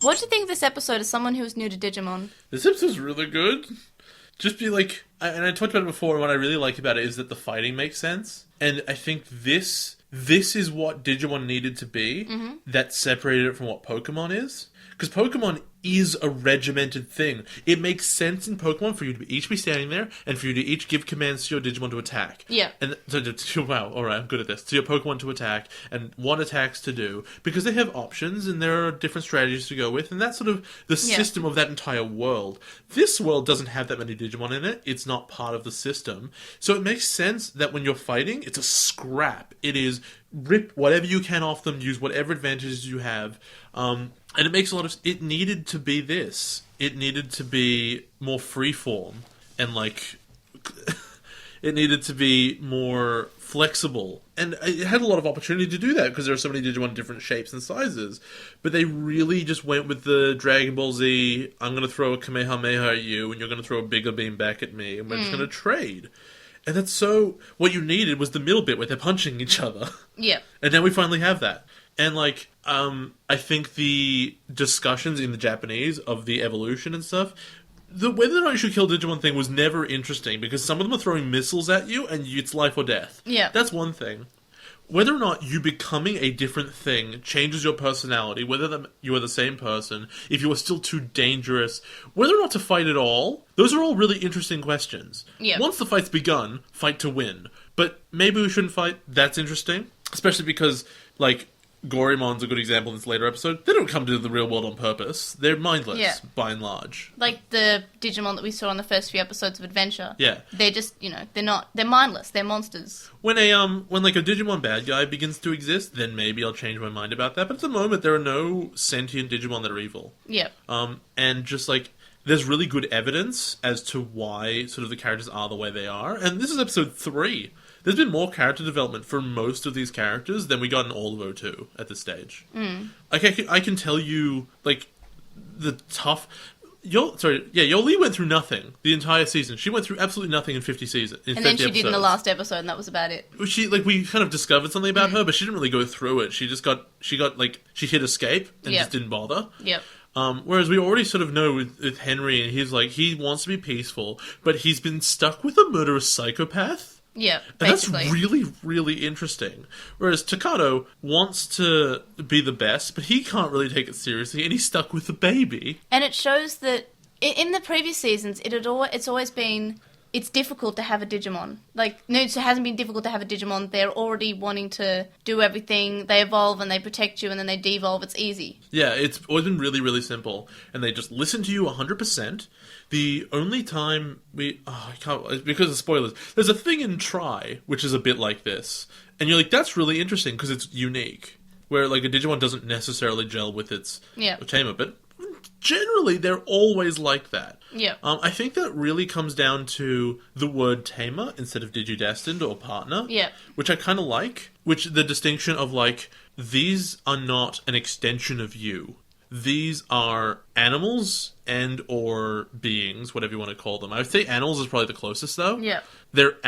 What do you think of this episode as someone who is new to Digimon? This episode's really good. Just be like, and I talked about it before, and what I really like about it is that the fighting makes sense. And I think this is what Digimon needed to be that separated it from what Pokemon is. Because Pokemon is a regimented thing. It makes sense in Pokemon for you to each be standing there and for you to each give commands to your Digimon to attack. Yeah. And so, wow, alright, I'm good at this. To your Pokemon to attack and what attacks to do. Because they have options and there are different strategies to go with. And that's sort of the system of that entire world. This world doesn't have that many Digimon in it. It's not part of the system. So it makes sense that when you're fighting, it's a scrap. It is rip whatever you can off them, use whatever advantages you have. And it makes a lot of... It needed to be this. It needed to be more freeform. And, it needed to be more flexible. And it had a lot of opportunity to do that, because there are so many Digimon different shapes and sizes. But they really just went with the Dragon Ball Z, I'm going to throw a Kamehameha at you, and you're going to throw a bigger beam back at me, and we're just going to trade. And that's so... What you needed was the middle bit, where they're punching each other. Yeah. And now we finally have that. And, I think the discussions in the Japanese of the evolution and stuff, the whether or not you should kill Digimon thing was never interesting, because some of them are throwing missiles at you, and it's life or death. Yeah. That's one thing. Whether or not you becoming a different thing changes your personality, whether you are the same person, if you are still too dangerous, whether or not to fight at all, those are all really interesting questions. Yeah. Once the fight's begun, fight to win. But maybe we shouldn't fight, that's interesting. Especially because, Gorimon's a good example in this later episode. They don't come to the real world on purpose. They're mindless, by and large. Like the Digimon that we saw in the first few episodes of Adventure. Yeah. They're just, they're mindless. They're monsters. When a Digimon bad guy begins to exist, then maybe I'll change my mind about that. But at the moment, there are no sentient Digimon that are evil. Yeah. And just, there's really good evidence as to why sort of the characters are the way they are. And this is episode 3. There's been more character development for most of these characters than we got in all of 02 at this stage. I can tell you, the tough... Yoli went through nothing the entire season. She went through absolutely nothing in 50 seasons. And then she did in the last episode, and that was about it. We kind of discovered something about her, but she didn't really go through it. She hit escape and just didn't bother. Yep. Whereas we already sort of know with Henry, and he wants to be peaceful, but he's been stuck with a murderous psychopath. Yeah, basically. And that's really, really interesting. Whereas Takato wants to be the best, but he can't really take it seriously, and he's stuck with the baby. And it shows that in the previous seasons, it's always been... It's difficult to have a Digimon. It hasn't been difficult to have a Digimon. They're already wanting to do everything. They evolve and they protect you, and then they devolve. It's easy. Yeah, it's always been really, really simple. And they just listen to you 100%. The only time I can't... Because of spoilers. There's a thing in Try, which is a bit like this. And you're like, that's really interesting, because it's unique. Where, a Digimon doesn't necessarily gel with its tamer, but... Generally, they're always like that. Yeah. I think that really comes down to the word tamer instead of digidestined or partner. Yeah. Which I kind of like. Which the distinction of these are not an extension of you. These are animals and or beings, whatever you want to call them. I would say animals is probably the closest, though. Yeah. They're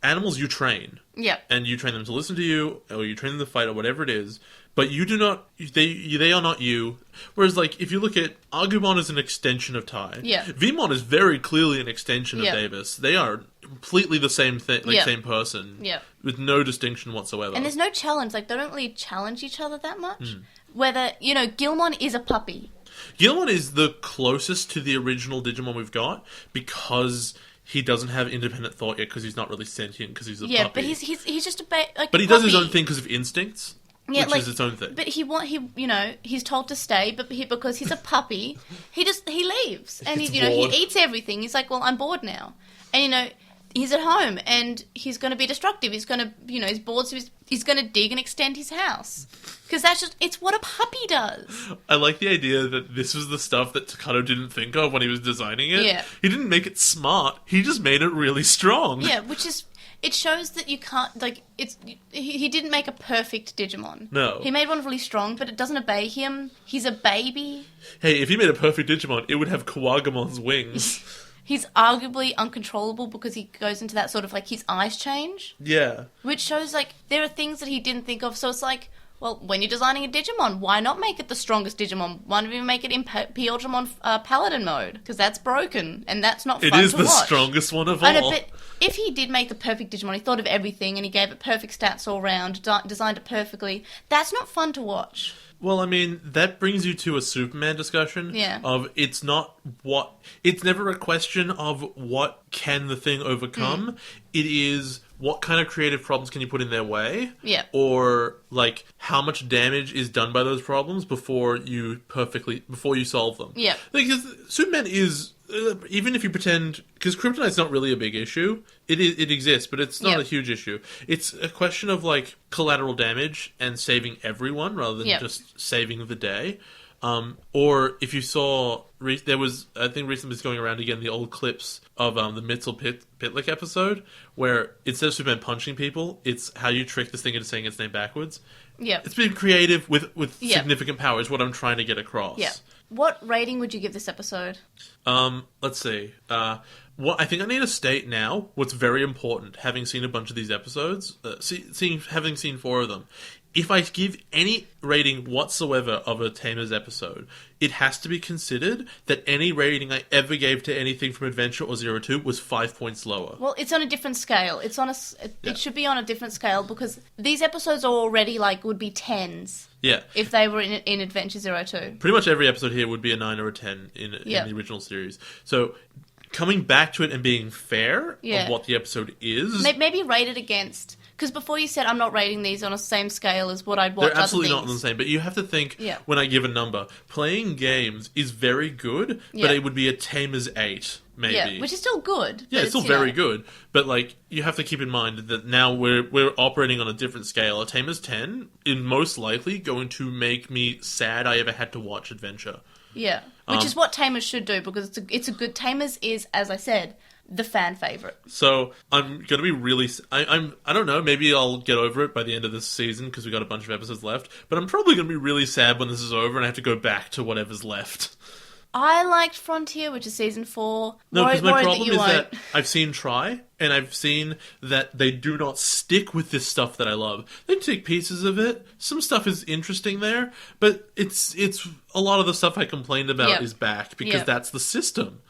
animals you train. Yeah. And you train them to listen to you, or you train them to fight, or whatever it is. But you do not... They are not you. Whereas, like, if you look at... Agumon is an extension of Tai. Yeah. Vmon is very clearly an extension of Yeah. Davis. They are completely the same thing, like, Yeah. same person. Yeah. With no distinction whatsoever. And there's no challenge. Like, they don't really challenge each other that much. Whether, you know, Gilmon is a puppy. Gilmon is the closest to the original Digimon we've got because he doesn't have independent thought yet because he's not really sentient because he's a Yeah, puppy. but he's just a like. But he does his own thing because of instincts, Yeah, which like, is its own thing. But he's told to stay, but because he's a puppy, he leaves and He's he bored. eats everything. He's like, well, I'm bored now, and he's at home and he's going to be destructive. He's going to he's bored, so he's going to dig and extend his house because it's what a puppy does. I like the idea that this was the stuff that Takano didn't think of when he was designing it. Yeah. He didn't make it smart. He just made it really strong. Yeah, which is. It shows that you can't, like, he didn't make a perfect Digimon. No. He made one really strong, but it doesn't obey him. He's a baby. Hey, if he made a perfect Digimon, it would have Kawagumon's wings. He's arguably uncontrollable because he goes into that sort of, like, his eyes change. Yeah. Which shows, like, there are things that he didn't think of, so it's like, well, when you're designing a Digimon, why not make it the strongest Digimon? Why don't you make it in Pieldramon Paladin mode? Because that's broken, and that's not fun to watch. It is the strongest one of all. I know, but if he did make the perfect Digimon, he thought of everything, and he gave it perfect stats all round, designed it perfectly, that's not fun to watch. Well, I mean, that brings you to a Superman discussion. Yeah. Of it's never a question of what can the thing overcome. It is what kind of creative problems can you put in their way. Yeah. Or, like, how much damage is done by those problems before you solve them. Yeah. Because Superman is, even if you pretend, because kryptonite's not really a big issue. It exists, but it's not a huge issue. It's a question of, like, collateral damage and saving everyone rather than just saving the day. Or if you saw, there was, I think recently was going around again, the old clips of the Mitzel Pitlick episode, where instead of Superman punching people, it's how you trick this thing into saying its name backwards. Yeah. It's been creative with significant power is what I'm trying to get across. Yeah. What rating would you give this episode? Let's see. What I think I need to state now, what's very important, having seen a bunch of these episodes, having seen 4 of them, if I give any rating whatsoever of a Tamers episode, it has to be considered that any rating I ever gave to anything from Adventure or 02 was 5 points lower. Well, it's on a different scale. It should be on a different scale because these episodes are already, like, would be 10s. Yeah. If they were in Adventure 02. Pretty much every episode here would be a 9 or a 10 in the original series. So, coming back to it and being fair of what the episode is... Maybe rate it against... Because before you said, I'm not rating these on a same scale as what I'd watch. They're absolutely other not on the same, but you have to think, when I give a number, playing games is very good, but it would be a Tamers 8, maybe. Yeah, which is still good. Yeah, it's still very good, but, like, you have to keep in mind that now we're operating on a different scale. A Tamers 10 is most likely going to make me sad I ever had to watch Adventure. Yeah, which is what Tamers should do, because it's a good... Tamers is, as I said... the fan favorite. So I'm gonna be really. I don't know. Maybe I'll get over it by the end of this season because we got a bunch of episodes left. But I'm probably gonna be really sad when this is over and I have to go back to whatever's left. I liked Frontier, which is season 4. No, because my problem is that I've seen Try, and I've seen that they do not stick with this stuff that I love. They take pieces of it. Some stuff is interesting there, but it's a lot of the stuff I complained about is back because that's the system.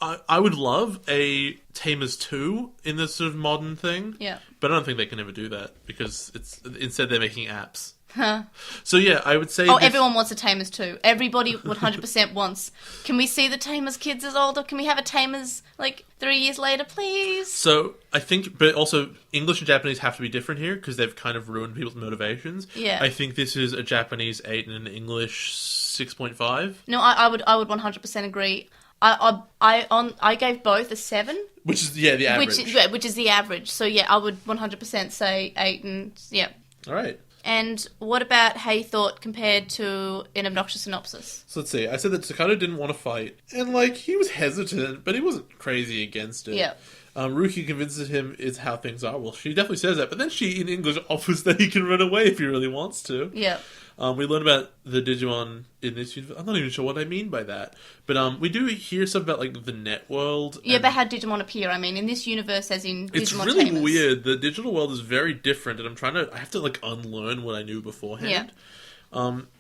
I would love a Tamers 2 in this sort of modern thing, but I don't think they can ever do that because instead they're making apps. Huh. So yeah, I would say... everyone wants a Tamers too. Everybody 100% wants... Can we see the Tamers kids as older? Can we have a Tamers, like, 3 years later, please? So, I think... But also, English and Japanese have to be different here, because they've kind of ruined people's motivations. Yeah. I think this is a Japanese 8 and an English 6.5. No, I would 100% agree. I gave both a 7. Which is, the average. Which is the average. So, I would 100% say 8 and... All right. And what about how you thought compared to an Obnoxious Synopsis? So let's see. I said that Takano didn't want to fight. And, like, he was hesitant, but he wasn't crazy against it. Yeah. Ruki convinces him it's how things are. Well, she definitely says that, but then she, in English, offers that he can run away if he really wants to. Yeah. We learn about the Digimon in this universe. I'm not even sure what I mean by that. But we do hear stuff about, like, the net world. Yeah, but how Digimon appear, I mean, in this universe as in Digimon It's really Tamers. weird. The digital world is very different, and I have to, like, unlearn what I knew beforehand. Yeah.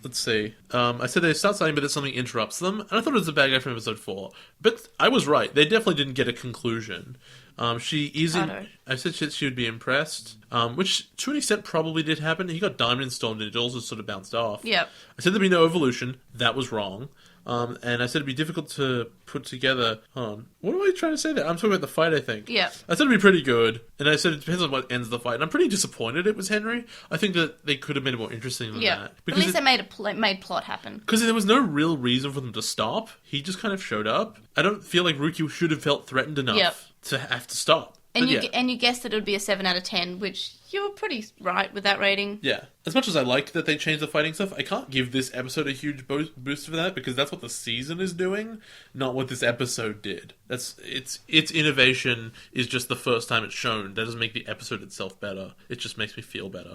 Let's see. I said they start something, but then something interrupts them, and I thought it was the bad guy from episode 4. But I was right. They definitely didn't get a conclusion. She is I said she would be impressed, which to an extent probably did happen. He got diamond installed and it also sort of bounced off. Yep. I said there'd be no evolution. That was wrong. And I said it'd be difficult to put together. What am I trying to say there? I'm talking about the fight, I think. Yeah. I said it'd be pretty good, and I said it depends on what ends the fight. And I'm pretty disappointed it was Henry. I think that they could have made it more interesting than that. But at least they made plot happen. Because there was no real reason for them to stop. He just kind of showed up. I don't feel like Ruki should have felt threatened enough to have to stop. And But you guessed that it would be a 7 out of 10, which you were pretty right with that rating. Yeah. As much as I like that they changed the fighting stuff, I can't give this episode a huge boost for that, because that's what the season is doing, not what this episode did. Its innovation is just the first time it's shown. That doesn't make the episode itself better. It just makes me feel better.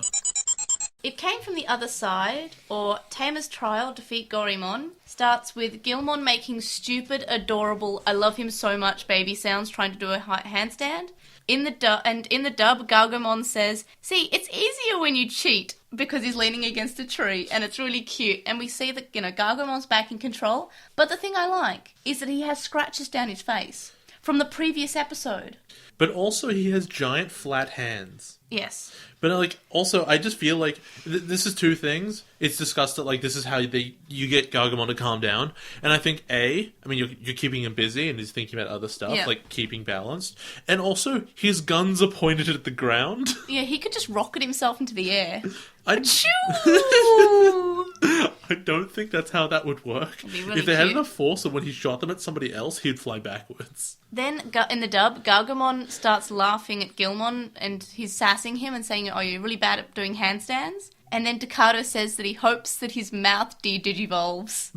It came from the other side, or Tamer's trial defeat Gorimon, starts with Gilmon making stupid, adorable, I love him so much baby sounds trying to do a handstand. In the dub, Gargomon says, "See, it's easier when you cheat," because he's leaning against a tree, and it's really cute. And we see that, Gargomon's back in control. But the thing I like is that he has scratches down his face from the previous episode. But also he has giant flat hands. Yes. But, also, I just feel like this is two things. It's discussed that, this is how you get Gargomon to calm down. And I think, you're keeping him busy and he's thinking about other stuff, like keeping balanced. And also, his guns are pointed at the ground. Yeah, he could just rocket himself into the air. I don't think that's how that would work. Really if they had cute. enough force that when he shot them at somebody else, he'd fly backwards. Then, in the dub, Gargomon starts laughing at Gilmon, and he's sassing him and saying, "Oh, you're really bad at doing handstands." And then Takato says that he hopes that his mouth digivolves.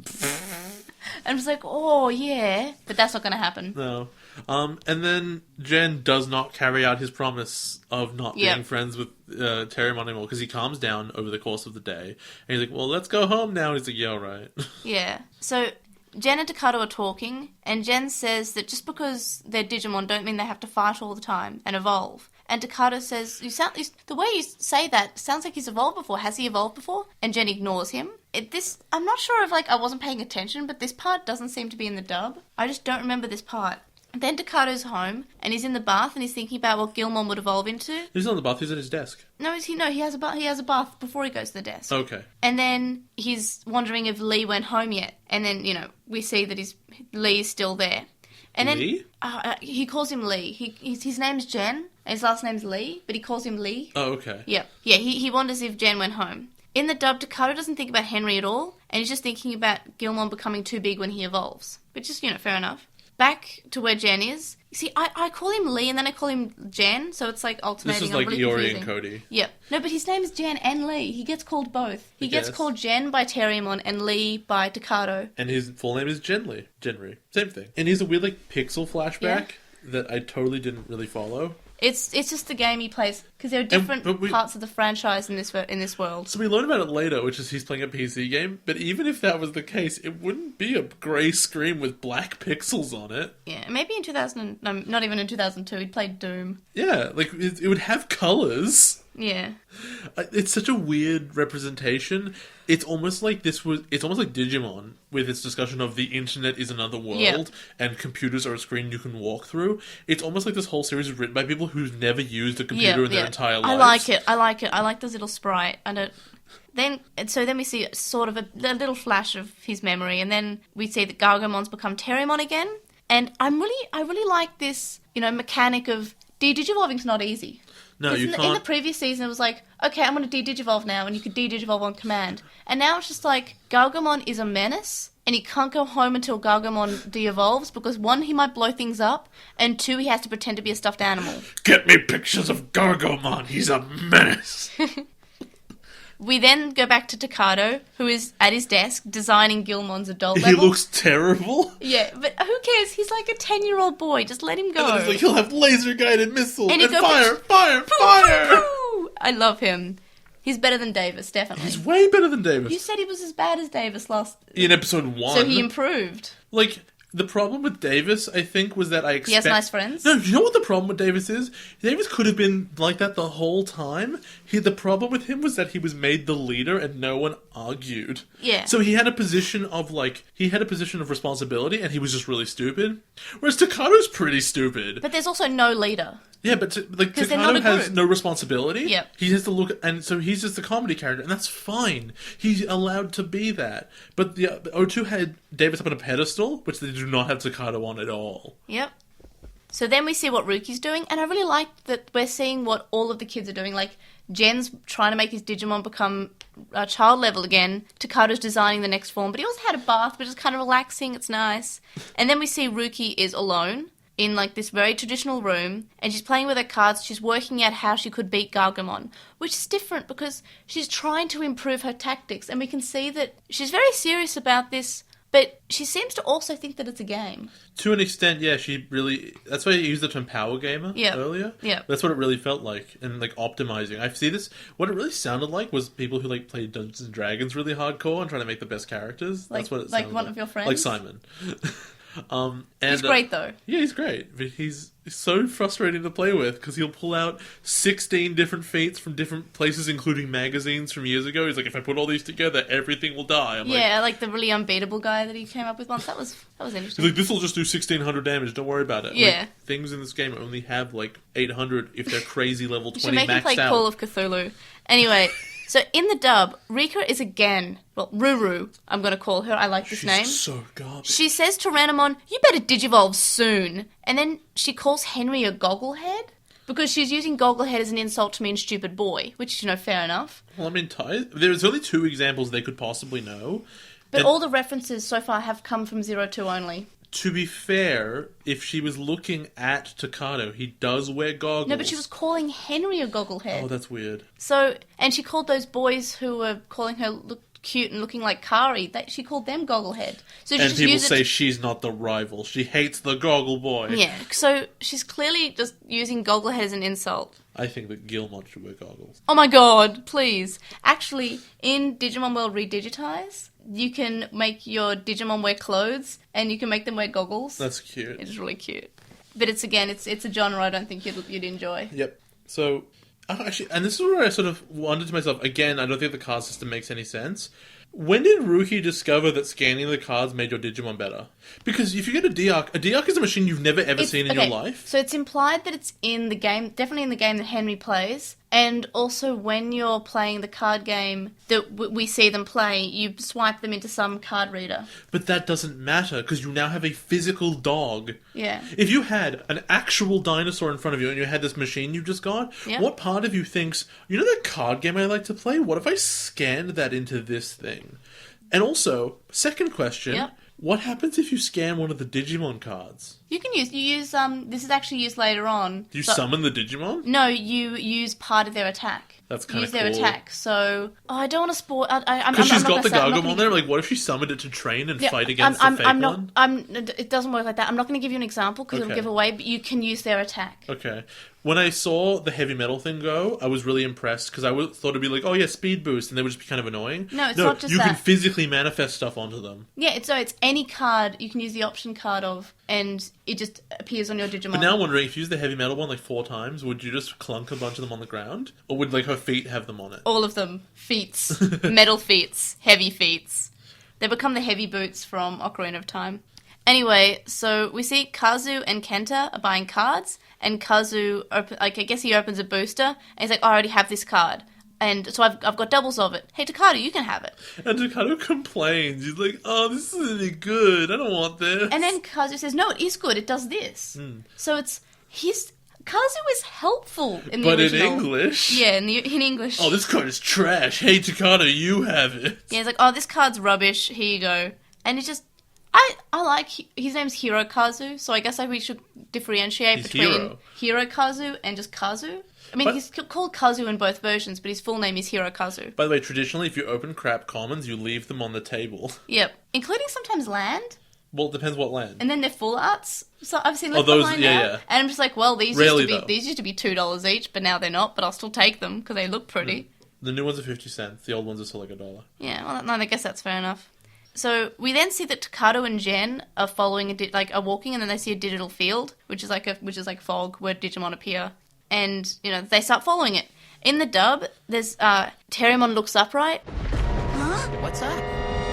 And I was like, oh, yeah. But that's not going to happen. No. And then Jen does not carry out his promise of not being friends with Terriermon anymore, because he calms down over the course of the day. And he's like, well, let's go home now. And he's like, yeah, all right. Yeah. So Jen and Takato are talking, and Jen says that just because they're Digimon don't mean they have to fight all the time and evolve. And Takato says, the way you say that sounds like he's evolved before. Has he evolved before? And Jen ignores him. I'm not sure if I wasn't paying attention, but this part doesn't seem to be in the dub. I just don't remember this part. Then Takato's home, and he's in the bath, and he's thinking about what Gilmon would evolve into. He's not in the bath, he's at his desk. No, he has a bath. He has a bath before he goes to the desk. Okay. And then he's wondering if Lee went home yet. And then, we see that Lee's still there. And then Lee? He calls him Lee. His name's Jen, and his last name's Lee, but he calls him Lee. Oh, okay. Yeah. Yeah, he wonders if Jen went home. In the dub, Takato doesn't think about Henry at all, and he's just thinking about Gilmon becoming too big when he evolves. Which is, fair enough. Back to where Jen is. You see, I call him Lee and then I call him Jen, so it's like alternating. This is like really Iori confusing. and Cody. Yep. No, but his name is Jen and Lee. He gets called both. He gets called Jen by Terriermon and Lee by Takato. And his full name is Genry. Same thing. And he's a weird pixel flashback that I totally didn't really follow. It's just the game he plays, because there are different parts of the franchise in this world. So we learn about it later, which is he's playing a PC game, but even if that was the case, it wouldn't be a grey screen with black pixels on it. Yeah, maybe in 2000, no, not even in 2002, he played Doom. Yeah, it would have colours. Yeah. It's such a weird representation. It's almost like Digimon with its discussion of the internet is another world and computers are a screen you can walk through. It's almost like this whole series is written by people who've never used a computer in their entire lives. I like it. I like this little sprite. Then we see sort of a little flash of his memory, and then we see that Gargomon's become Terriermon again. And I really like this, mechanic of digivolving's not easy. No, you can't. In the previous season, it was like, okay, I'm going to de-digivolve now, and you could de-digivolve on command. And now it's just like, Gargomon is a menace, and he can't go home until Gargomon de-evolves, because 1, he might blow things up, and 2, he has to pretend to be a stuffed animal. Get me pictures of Gargomon, he's a menace! We then go back to Takato, who is at his desk designing Gilmon's adult He level. looks terrible. Yeah, but who cares? He's like a 10-year-old boy. Just let him go. And then it's like, he'll have laser-guided missiles And and, he'll go, fire, poof, fire, Poo, fire! poo, poo. I love him. He's better than Davis, definitely. He's way better than Davis. You said he was as bad as Davis last... In episode 1. So he improved. Like, the problem with Davis, I think, was that I expect... He has nice friends? No, you know what the problem with Davis is? Davis could have been like that the whole time. The problem with him was that he was made the leader and no one argued. Yeah. So he had a position of, responsibility and he was just really stupid. Whereas Takato's pretty stupid. But there's also no leader. Yeah, but they're not a Takato has group. no responsibility. Yep. He has to look, and so he's just a comedy character, and that's fine. He's allowed to be that. But the O2 had Davis up on a pedestal, which they do not have Takato on at all. Yep. So then we see what Ruki's doing, and I really like that we're seeing what all of the kids are doing. Like, Jen's trying to make his Digimon become child level again. Takato's designing the next form, but he also had a bath, which is kind of relaxing. It's nice. And then we see Ruki is alone in like this very traditional room, and she's playing with her cards. She's working out how she could beat Gargamon, which is different because she's trying to improve her tactics, and we can see that she's very serious about this, but she seems to also think that it's a game. To an extent, yeah, she really... That's why you used the term power gamer earlier. Yeah. That's what it really felt like, and like optimizing. I see this... What it really sounded like was people who like played Dungeons and Dragons really hardcore and trying to make the best characters. That's what it sounded like one of your friends? Like Simon. And, He's great, though. Yeah, he's great. But he's so frustrating to play with because he'll pull out 16 different feats from different places, including magazines from years ago. He's like, if I put all these together, everything will die. I'm like the really unbeatable guy that he came up with once. That was interesting. He's like, this will just do 1,600 damage. Don't worry about it. Yeah. Like, things in this game only have like 800 if they're crazy level 20 should make him maxed play out. Call of Cthulhu. Anyway, so in the dub, Rika is again... Well, Ruru, I'm going to call her. I like this name. She's so garbage. She says to Renamon, you better digivolve soon. And then she calls Henry a gogglehead because she's using gogglehead as an insult to mean stupid boy, which, fair enough. Well, I mean, there's only 2 examples they could possibly know. But And all the references so far have come from 02 only. to be fair, if she was looking at Takato, he does wear goggles. No, but she was calling Henry a gogglehead. Oh, that's weird. So, and she called those boys who were calling her look cute and looking like Kari, she called them gogglehead. So she And just people used say she's not the rival. She hates the goggle boy. Yeah, so she's clearly just using gogglehead as an insult. I think that Gilmon should wear goggles. Oh my god, please. Actually, in Digimon World Redigitize, you can make your Digimon wear clothes, and you can make them wear goggles. That's cute. It's really cute. But it's a genre I don't think you'd enjoy. Yep. So, actually, and this is where I sort of wondered to myself, again, I don't think the card system makes any sense. When did Ruki discover that scanning the cards made your Digimon better? Because if you get a D-Arc is a machine you've never ever seen in your life. So it's implied that it's in the game, definitely in the game that Henry plays, and also when you're playing the card game that we see them play, you swipe them into some card reader. But that doesn't matter, because you now have a physical dog. Yeah. If you had an actual dinosaur in front of you and you had this machine you just got, Yeah. what part of you thinks, you know that card game I like to play? What if I scanned that into this thing? And also, second question, Yep. what happens if you scan one of the Digimon cards? You use this is actually used later on. Do you summon the Digimon? No, you use part of their attack. That's kind of use cool. their attack. So I don't want to spoil. Because she's got the Gargamon there. Like, what if she summoned it to train and fight against the fake one? It doesn't work like that. I'm not going to give you an example because it'll give away. But you can use their attack. Okay. When I saw the heavy metal thing go, I was really impressed because I thought it'd be like, oh yeah, speed boost, and they would just be kind of annoying. No, it's not just you that. can physically manifest stuff onto them. Yeah, it's any card you can use the option card of, and it just appears on your Digimon. But now I'm wondering, if you use the heavy metal one like 4 times, would you just clunk a bunch of them on the ground? Or would like her feet have them on it? All of them. Feats. Metal feats. Heavy feats. They become the heavy boots from Ocarina of Time. Anyway, so we see Kazu and Kenta are buying cards, and Kazu, I guess he opens a booster, and he's like, I already have this card. And so I've got doubles of it. Hey, Takato, you can have it. And Takato complains. He's like, oh, this isn't any good. I don't want this. And then Kazu says, no, it is good. It does this. So Kazu is helpful in the original. But in English? Yeah, in English. Oh, this card is trash. Hey, Takato, you have it. Yeah, he's like, oh, this card's rubbish. Here you go. And it's just, I like his name's Hirokazu, so I guess we should differentiate between Hirokazu and just Kazu. I mean, he's called Kazu in both versions, but his full name is Hirokazu. By the way, traditionally, if you open crap commons, you leave them on the table. Yep, including sometimes land. Well, it depends what land. And then they're full arts. So I've seen left behind now. Yeah. And I'm just like, well, these used to be $2 each, but now they're not. But I'll still take them because they look pretty. The new ones are 50 cents. The old ones are still like $1. Yeah, well, no, I guess that's fair enough. So we then see that Takato and Jen are following are walking, and then they see a digital field, which is like fog where Digimon appear, and they start following it. In the dub, there's Terriermon looks upright. Huh? What's up?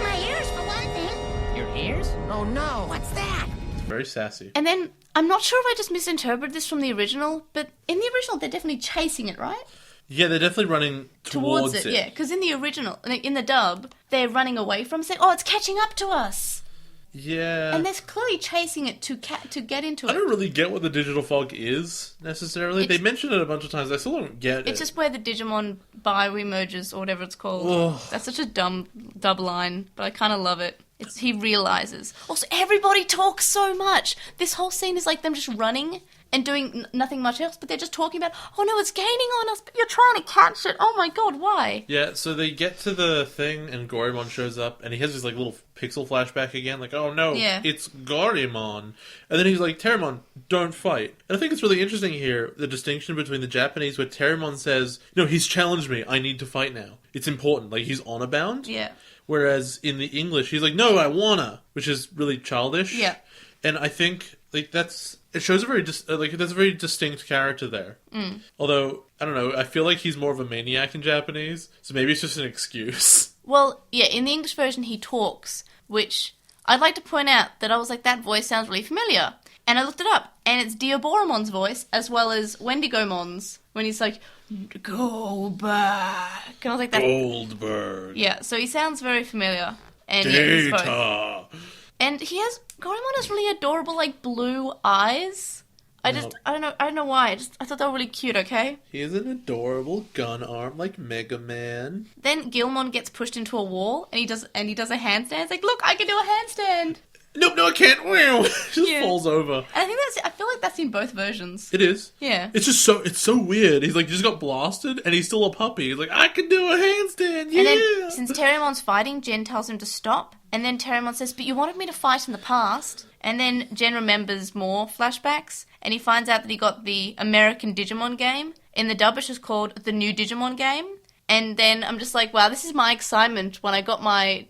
My ears, for one thing. Your ears? Oh no, what's that? It's very sassy. And then I'm not sure if I just misinterpreted this from the original, but in the original they're definitely chasing it, right? Yeah, they're definitely running towards it. Yeah, because in the original, in the dub, they're running away from it, saying, "Oh, it's catching up to us." Yeah. And they're clearly chasing it to get into it. I don't really get what the digital fog is, necessarily. They mention it a bunch of times. I still don't get it. It's just where the Digimon bio-emerges, or whatever it's called. Ugh. That's such a dumb dub line, but I kind of love it. He realizes. Also, everybody talks so much. This whole scene is like them just running and doing nothing much else, but they're just talking about, oh no, it's gaining on us, but you're trying to catch it. Oh my god, why? Yeah, so they get to the thing, and Goemon shows up, and he has this like little pixel flashback again, like, oh no, it's Goemon. And then he's like, Terriermon, don't fight. And I think it's really interesting here, the distinction between the Japanese, where Terriermon says, no, he's challenged me, I need to fight now. It's important, like he's honor bound. Yeah. Whereas in the English, he's like, no, I wanna, which is really childish. Yeah. And I think like it shows a very there's a very distinct character there. Although I don't know, I feel like he's more of a maniac in Japanese, so maybe it's just an excuse. Well, yeah, in the English version he talks, which I'd like to point out that I was like, that voice sounds really familiar, and I looked it up, and it's Diaboromon's voice as well as Wendigomon's when he's like, go back, and I was like, that's Goldberg. Yeah, so he sounds very familiar. And Data. And Goemon has really adorable, like, blue eyes. I don't know why. I thought they were really cute, okay? He has an adorable gun arm like Mega Man. Then Gilmon gets pushed into a wall, and he does a handstand. It's like, look, I can do a handstand. Nope, no, I can't. Wow. Just falls over. And I feel like that's in both versions. It is. Yeah. It's so weird. He's like, just got blasted, and he's still a puppy. He's like, I can do a handstand, yeah! And then, since Terriermon's fighting, Jen tells him to stop. And then Terriermon says, but you wanted me to fight in the past. And then Jen remembers more flashbacks, and he finds out that he got the American Digimon game. In the dub, it's just called the New Digimon Game. And then I'm just like, wow, this is my excitement when I got my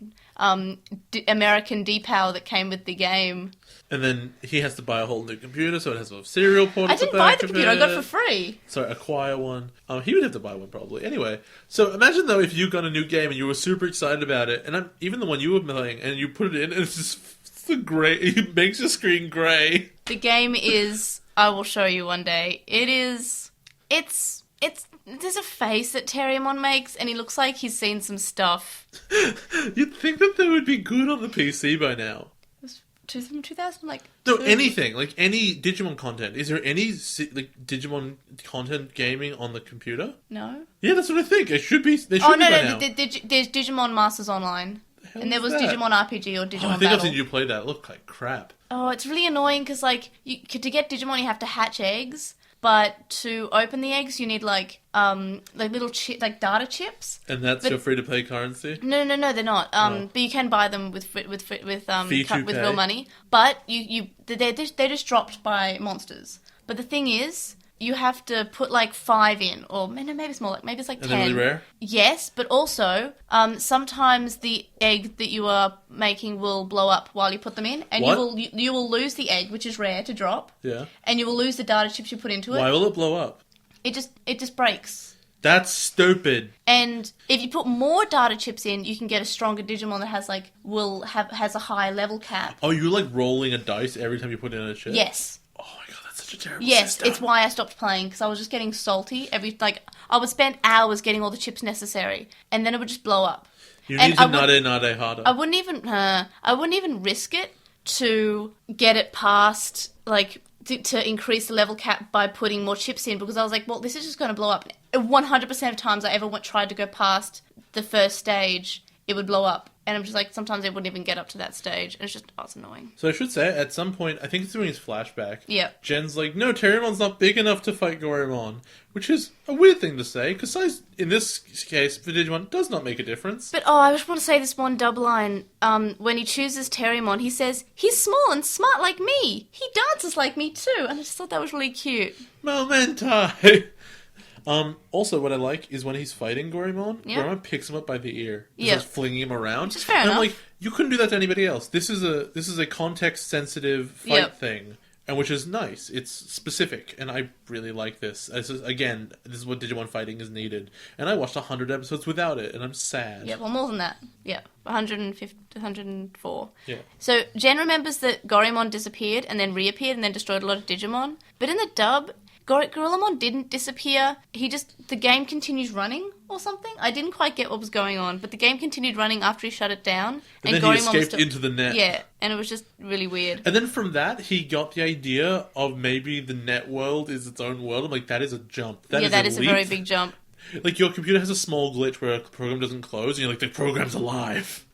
American D-Power that came with the game. And then he has to buy a whole new computer, so it has a serial port. I didn't buy the computer, I got it for free. Sorry, acquire one. He would have to buy one probably. Anyway, so imagine though if you got a new game and you were super excited about it, and even the one you were playing, and you put it in, and it's just the grey. It makes your screen grey. The game is. I will show you one day. It's. There's a face that Terriermon makes, and he looks like he's seen some stuff. You'd think that they would be good on the PC by now. From 2000, like... No, anything. Like, any Digimon content. Is there any, like, Digimon content gaming on the computer? No. Yeah, that's what I think. It should be... There should be by now. There's Digimon Masters Online. And there was that? Digimon RPG or Digimon Battle. I think I've seen you play that. It looked like crap. Oh, it's really annoying, because, like, to get Digimon, you have to hatch eggs. But to open the eggs, you need like little data chips. And that's your free to play currency? No, they're not. But you can buy them with real money. But they're just dropped by monsters. But the thing is, you have to put like 5 in, or maybe it's more, maybe it's like 10. And they're really rare? Yes, but also sometimes the egg that you are making will blow up while you put them in, and you will lose the egg, which is rare to drop. Yeah. And you will lose the data chips you put into it. Why will it blow up? It just breaks. That's stupid. And if you put more data chips in, you can get a stronger Digimon that has a higher level cap. Oh, you're like rolling a dice every time you put in a chip? Yes. Oh my god, that's such a terrible system. It's why I stopped playing, because I was just getting salty. I would spend hours getting all the chips necessary, and then it would just blow up. You need to nade harder. I wouldn't even risk it to get it past, like, to increase the level cap by putting more chips in, because I was like, well, this is just going to blow up. 100% of times I ever tried to go past the first stage, it would blow up. And I'm just like, sometimes they wouldn't even get up to that stage. And it's just, it's annoying. So I should say, at some point, I think it's during his flashback, Yep. Jen's like, no, Terrimon's not big enough to fight Goemon. Which is a weird thing to say, because size, in this case, for Digimon, does not make a difference. But, I just want to say this one dub line. When he chooses Terrimon, he says, he's small and smart like me. He dances like me too. And I just thought that was really cute. Momentai! Also, what I like is when he's fighting Goemon, Goemon picks him up by the ear and starts flinging him around. Which is fair and enough. I'm like, you couldn't do that to anybody else. This is a context-sensitive fight thing, and which is nice. It's specific, and I really like this. This is what Digimon fighting is needed. And I watched 100 episodes without it, and I'm sad. Yeah, well, more than that. Yeah, 104. Yeah. So Jen remembers that Goemon disappeared and then reappeared and then destroyed a lot of Digimon. But in the dub, Gorillamon didn't disappear. The game continues running or something. I didn't quite get what was going on, but the game continued running after he shut it down. And then he escaped into the net. Yeah, and it was just really weird. And then from that, he got the idea of maybe the net world is its own world. I'm like, that is a jump. That is a very big jump. Like, your computer has a small glitch where a program doesn't close, and you're like, the program's alive.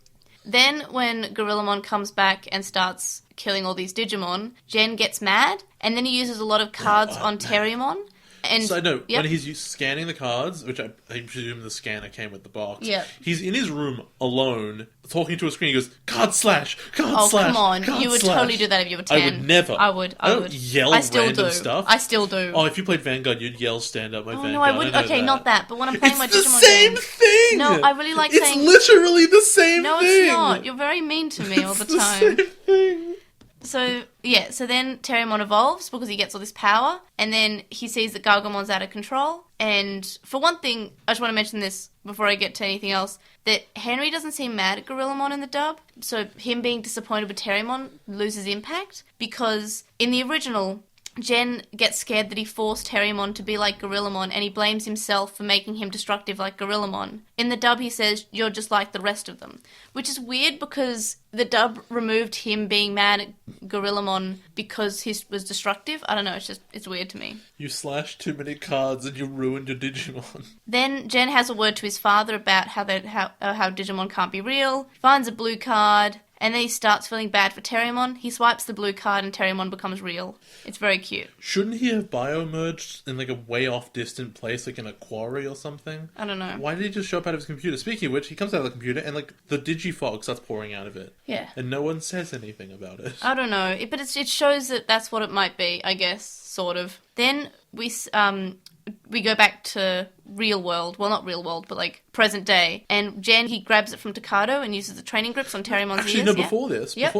Then, when Gorillamon comes back and starts killing all these Digimon, Jen gets mad, and then he uses a lot of cards on Terriermon. And so I know, when he's scanning the cards, which I presume the scanner came with the box, he's in his room alone, talking to a screen. He goes, card slash, Oh, come on. You would totally do that if you were 10. I would never. I would. I don't yell random stuff. I still do. Oh, if you played Vanguard, you'd yell stand up my Vanguard. No, I wouldn't. Okay, not that. But when I'm playing my Digimon It's the same thing! No, I really like saying... It's literally the same thing! No, it's not. You're very mean to me all the time. It's the same thing. So then Terriermon evolves because he gets all this power, and then he sees that Gargomon's out of control. And for one thing, I just want to mention this before I get to anything else, that Henry doesn't seem mad at Gorillamon in the dub, so him being disappointed with Terriermon loses impact, because in the original, Jen gets scared that he forced Terriermon to be like Gorillamon, and he blames himself for making him destructive like Gorillamon. In the dub, he says, you're just like the rest of them. Which is weird because the dub removed him being mad at Gorillamon because he was destructive. I don't know, it's weird to me. You slashed too many cards and you ruined your Digimon. Then Jen has a word to his father about how Digimon can't be real, finds a blue card, and then he starts feeling bad for Terriermon. He swipes the blue card and Terriermon becomes real. It's very cute. Shouldn't he have biomerged in like a way off distant place, like in a quarry or something? I don't know. Why did he just show up out of his computer? Speaking of which, he comes out of the computer and like the Digifog starts pouring out of it. Yeah. And no one says anything about it. I don't know. But it shows that that's what it might be, I guess, sort of. Then we go back to real world. Well, not real world, but like present day. And Jen, he grabs it from Takato and uses the training grips on Terriermon's ears. Actually, no, before this, Yep.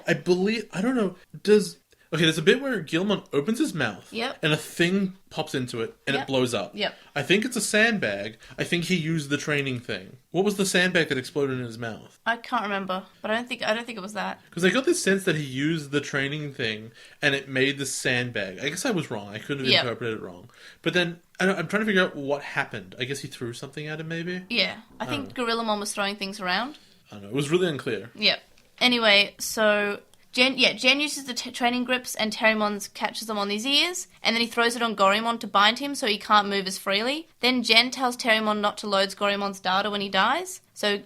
I don't know, there's a bit where Guilmon opens his mouth, and a thing pops into it, and it blows up. Yep. I think it's a sandbag. I think he used the training thing. What was the sandbag that exploded in his mouth? I can't remember, but I don't think it was that. Because I got this sense that he used the training thing, and it made the sandbag. I guess I was wrong. I could have interpreted it wrong. But then, I'm trying to figure out what happened. I guess he threw something at him, maybe? Yeah. I think Gorillamon was throwing things around. I don't know. It was really unclear. Yep. Anyway, so... Jen uses the training grips and Terriermon catches them on his ears, and then he throws it on Goemon to bind him so he can't move as freely. Then Jen tells Terriermon not to load Goemon's data when he dies, so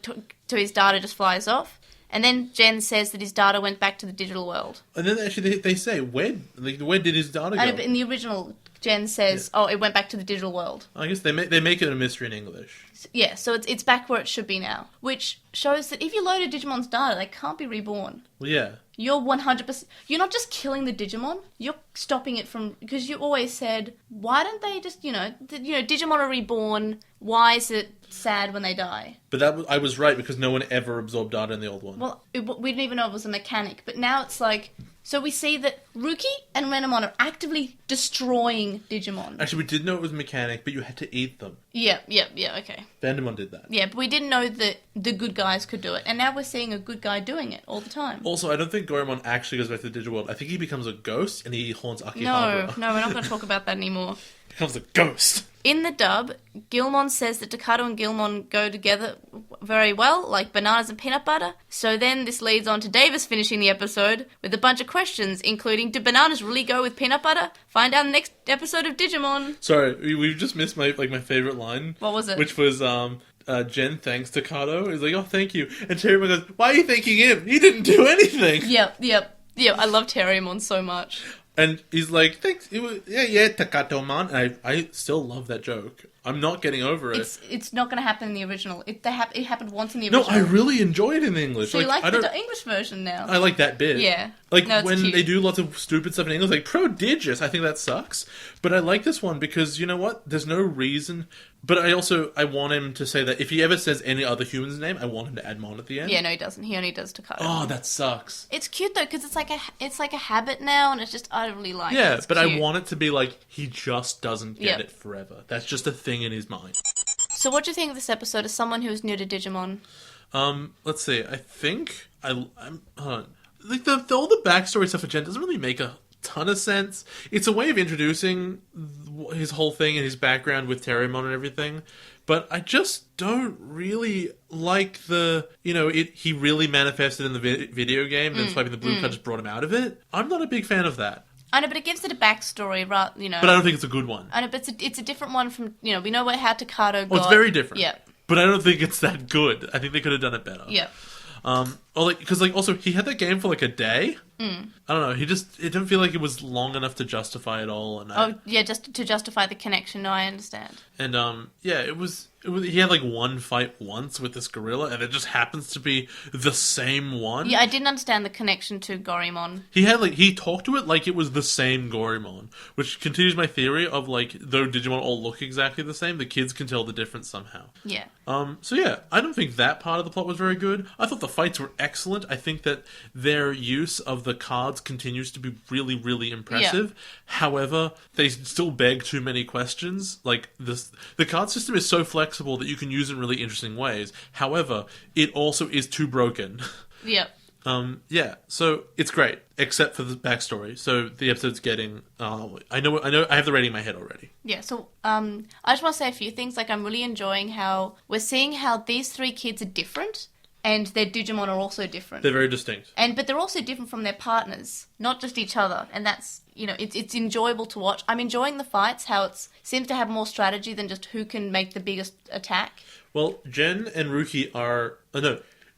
his data just flies off. And then Jen says that his data went back to the digital world. And then actually they say, where did his data go? In the original, Jen says, it went back to the digital world. I guess they make it a mystery in English. Yeah, so it's back where it should be now. Which shows that if you load a Digimon's data, they can't be reborn. Well, yeah. You're 100%... You're not just killing the Digimon, you're stopping it from... Because you always said, why don't they just, Digimon are reborn, why is it sad when they die? But I was right, because no one ever absorbed data in the old one. Well, we didn't even know it was a mechanic, but now it's like... So we see that Ruki and Renamon are actively destroying Digimon. Actually, we did know it was mechanic, but you had to eat them. Yeah, okay. Vandemon did that. Yeah, but we didn't know that the good guys could do it, and now we're seeing a good guy doing it all the time. Also, I don't think Goemon actually goes back to the digital world. I think he becomes a ghost, and he haunts Akihabara. No, we're not going to talk about that anymore. He becomes a ghost. In the dub, Guilmon says that Takato and Guilmon go together very well, like bananas and peanut butter. So then this leads on to Davis finishing the episode with a bunch of questions, including, do bananas really go with peanut butter? Find out in the next episode of Digimon. Sorry, we've just missed my favourite line. What was it? Which was, Jen thanks Takato. He's like, "Oh, thank you," and Terriermon goes, "Why are you thanking him? He didn't do anything." Yep. I love Terriermon so much. And he's like, "Thanks, Takato-man." And I still love that joke. I'm not getting over it. It's not going to happen in the original. It happened once in the original. No, I really enjoy it in English. So you like the English version now? I like that bit. Yeah. Like No, it's when cute. they do lots of stupid stuff in English, like prodigious. I think that sucks. But I like this one because you know what? There's no reason. But I want him to say that if he ever says any other human's name, I want him to add Mon at the end. Yeah, no, he doesn't. He only does Takato. Oh, that sucks. It's cute though because it's like a habit now, and it's just I really like it. Yeah, It's but cute. I want it to be like he just doesn't get Yep. it forever. That's just a thing in his mind. So what do you think of this episode as someone who is new to Digimon? Let's see. I think I'm hold on. Like all the backstory stuff for Jen doesn't really make a ton of sense. It's a way of introducing his whole thing and his background with Terriermon and everything. But I just don't really like he really manifested in the video game, and swiping the blue card just brought him out of it. I'm not a big fan of that. I know, but it gives it a backstory, right? But I don't think it's a good one. I know, but it's a different one from we know how Takato got. Oh, it's very different. Yeah. But I don't think it's that good. I think they could have done it better. Yeah. Because also he had that game for like a day. I don't know. It didn't feel like it was long enough to justify it all. And just to justify the connection. No, I understand. And it was. He had like one fight once with this gorilla, and it just happens to be the same one. Yeah, I didn't understand the connection to Gorimon. He talked to it like it was the same Gorimon, which continues my theory of like though Digimon all look exactly the same, the kids can tell the difference somehow. Yeah. So yeah, I don't think that part of the plot was very good. I thought the fights were excellent. I think that their use of the cards continues to be really, really impressive. Yeah. However, they still beg too many questions. Like the card system is so flexible that you can use it in really interesting ways. However, it also is too broken. Yep. So it's great, except for the backstory. So the episode's getting... I know, I have the rating in my head already. Yeah, so I just want to say a few things. Like, I'm really enjoying how we're seeing how these three kids are different, and their Digimon are also different. They're very distinct. But they're also different from their partners, not just each other. And that's, it's enjoyable to watch. I'm enjoying the fights, how it seems to have more strategy than just who can make the biggest attack. Well, Jen and Ruki are...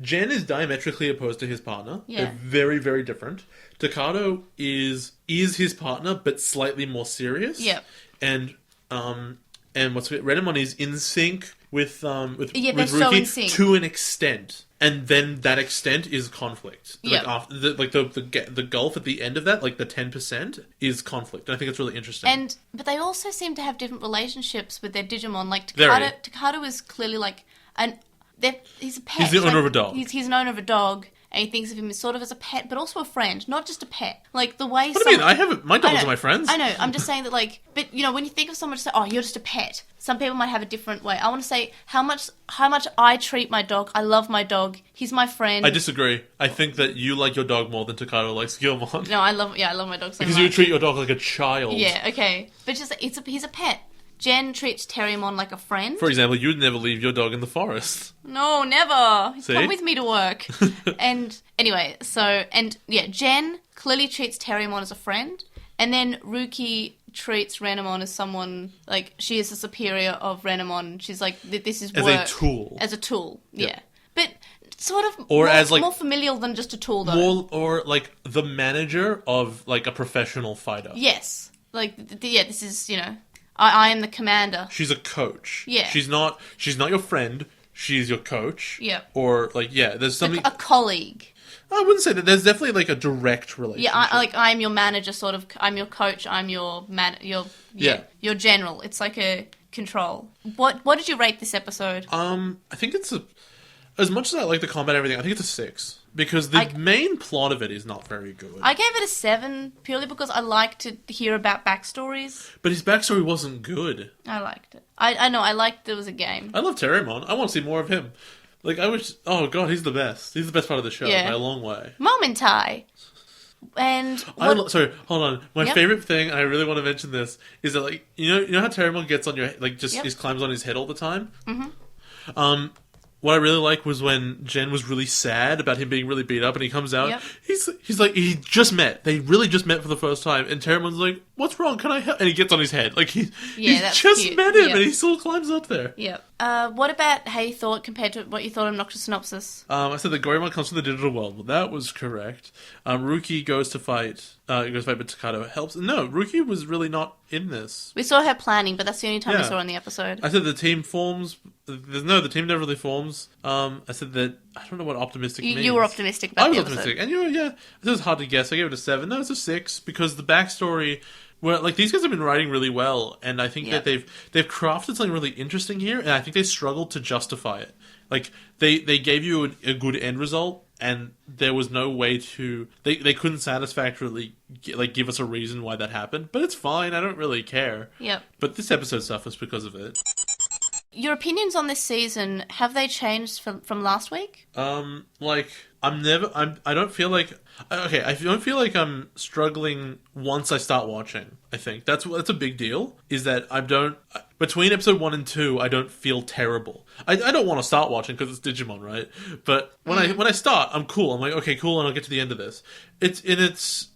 Jen is diametrically opposed to his partner. Yeah. They're very, very different. Takato is his partner, but slightly more serious. Yeah. And Renamon is in sync with they're Ruki so in sync. To an extent. And then that extent is conflict. Yeah. Like after the gulf at the end of that, like the 10% is conflict. And I think it's really interesting. But they also seem to have different relationships with their Digimon. Like Very. Takato is clearly like he's a pet. He's the owner of a dog. He's an owner of a dog, and he thinks of him as sort of as a pet, but also a friend, not just a pet. Like the way. What do you mean? My dogs are my friends. I know. I'm just saying that, like, but when you think of someone to say, "Oh, you're just a pet," some people might have a different way. I want to say how much I treat my dog. I love my dog. He's my friend. I disagree. I think that you like your dog more than Takato likes Gilmon. No, I love my dog so because much. you treat your dog like a child. Yeah. Okay. But just he's a pet. Jen treats Terriermon like a friend. For example, you'd never leave your dog in the forest. No, never. See? Come with me to work. And anyway, Jen clearly treats Terriermon as a friend, and then Ruki treats Renamon as someone, like, she is the superior of Renamon. She's like, this is as work. As a tool, Yep. yeah. But sort of or more familial than just a tool, though. More, or like the manager of like a professional fighter. Yes. Like, this is, I am the commander. She's a coach. Yeah. She's not your friend. She's your coach. Yeah. Or there's something... A colleague. I wouldn't say that. There's definitely like a direct relationship. Yeah, I'm your manager, sort of. I'm your coach. I'm your your general. It's like a control. What did you rate this episode? I think it's as much as I like the combat and everything, I think it's a 6. Because the main plot of it is not very good. I gave it a 7, purely because I like to hear about backstories. But his backstory wasn't good. I liked it. I know, I liked there was a game. I love Terriermon. I want to see more of him. Like, I wish... Oh, God, he's the best. He's the best part of the show by a long way. Momentai. And... sorry, hold on. My favorite thing, and I really want to mention this, is that, like, you know how Terriermon gets on your... Like, just climbs on his head all the time? Mm-hmm. what I really like was when Jen was really sad about him being really beat up, and he comes out. Yep. He's like, he just met. They really just met for the first time, and Terramon's like, "What's wrong? Can I help?" And he gets on his head, like he's that's just cute. met him, Yep. and he still climbs up there. Yep. What about how you thought compared to what you thought of Obnoxious Synopsis? I said that Goemon comes from the digital world. Well, that was correct. Ruki goes to fight. But Takato helps. No, Ruki was really not in this. We saw her planning, but that's the only time we Yeah. saw her in the episode. I said the team forms. The team never really forms. I said that I don't know what optimistic means. You were optimistic about I was the optimistic, episode. and you know, yeah, it was hard to guess. I gave it a 7. No, it's a 6 because the backstory. Well, like these guys have been writing really well, and I think that they've crafted something really interesting here, and I think they struggled to justify it. Like they gave you a good end result, and there was no way to they couldn't satisfactorily give us a reason why that happened. But it's fine. I don't really care. Yep. But this episode suffers because of it. Your opinions on this season, have they changed from last week? I don't feel like I don't feel like I'm struggling once I start watching. I think that's a big deal, is that between episode 1 and 2 I don't feel terrible. I don't want to start watching because it's Digimon, right? But when I start, I'm cool. I'm like, okay, cool, and I'll get to the end of this. It's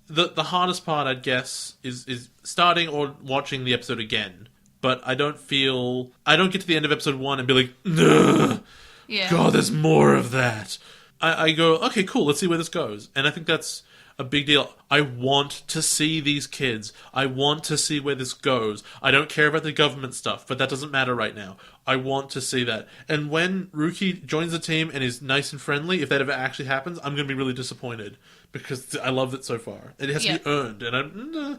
the hardest part, I'd guess, is starting or watching the episode again. But I don't get to the end of episode 1 and be like, "Ugh, Yeah. God, there's more of that." I go, okay, cool, let's see where this goes. And I think that's a big deal. I want to see these kids. I want to see where this goes. I don't care about the government stuff, but that doesn't matter right now. I want to see that. And when Ruki joins the team and is nice and friendly, if that ever actually happens, I'm going to be really disappointed because I loved it so far. It has to be earned, and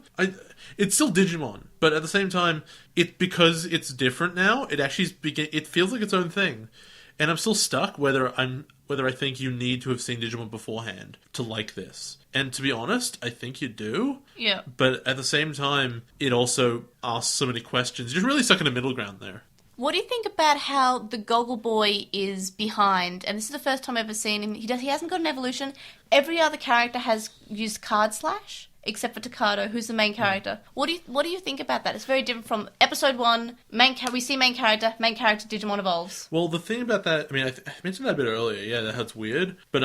it's still Digimon, but at the same time, because it's different now. It actually it feels like its own thing, and I'm still stuck whether I think you need to have seen Digimon beforehand to like this. And to be honest, I think you do. Yeah. But at the same time, it also asks so many questions. You're really stuck in a middle ground there. What do you think about how the Goggle Boy is behind? And this is the first time I've ever seen him. He hasn't got an evolution. Every other character has used Card Slash, except for Takato, who's the main character. What do you think about that? It's very different from episode 1. We see main character Digimon evolves. Well, the thing about that, I mean, I mentioned that a bit earlier. Yeah, that's weird. But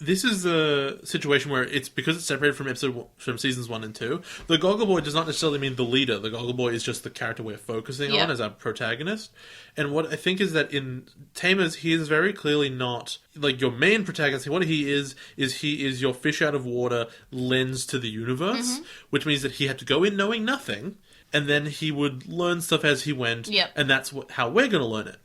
this is a situation where it's because it's separated from seasons 1 and 2. The Goggle Boy does not necessarily mean the leader. The Goggle Boy is just the character we're focusing on as our protagonist. And what I think is that in Tamers, he is very clearly not like your main protagonist. What he is he is your fish out of water lens to the universe, which means that he had to go in knowing nothing, and then he would learn stuff as he went, and that's how we're going to learn it.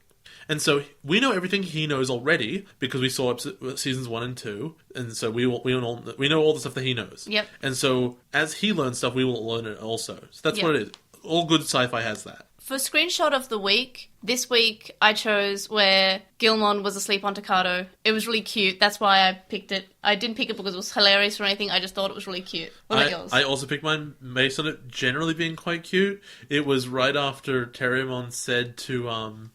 And so we know everything he knows already because we saw seasons 1 and 2, and so we know all the stuff that he knows. Yep. And so as he learns stuff, we will learn it also. So that's what it is. All good sci-fi has that. For screenshot of the week, this week I chose where Gilmon was asleep on Takato. It was really cute. That's why I picked it. I didn't pick it because it was hilarious or anything. I just thought it was really cute. What about yours? I also picked mine based on it generally being quite cute. It was right after Terriermon said to Renamon,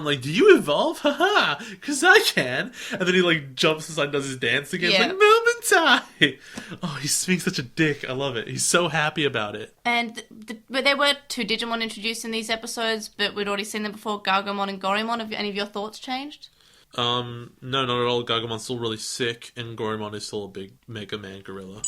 like, "Do you evolve? Haha, because I can." And then he like jumps aside and does his dance again. It's like, "Momentai!" Oh, he's being such a dick. I love it. He's so happy about it. And there were 2 Digimon introduced in these episodes, but we'd already seen them before, Gargomon and Gorimon. Have any of your thoughts changed? No, not at all. Gargomon's still really sick, and Gorimon is still a big Mega Man gorilla.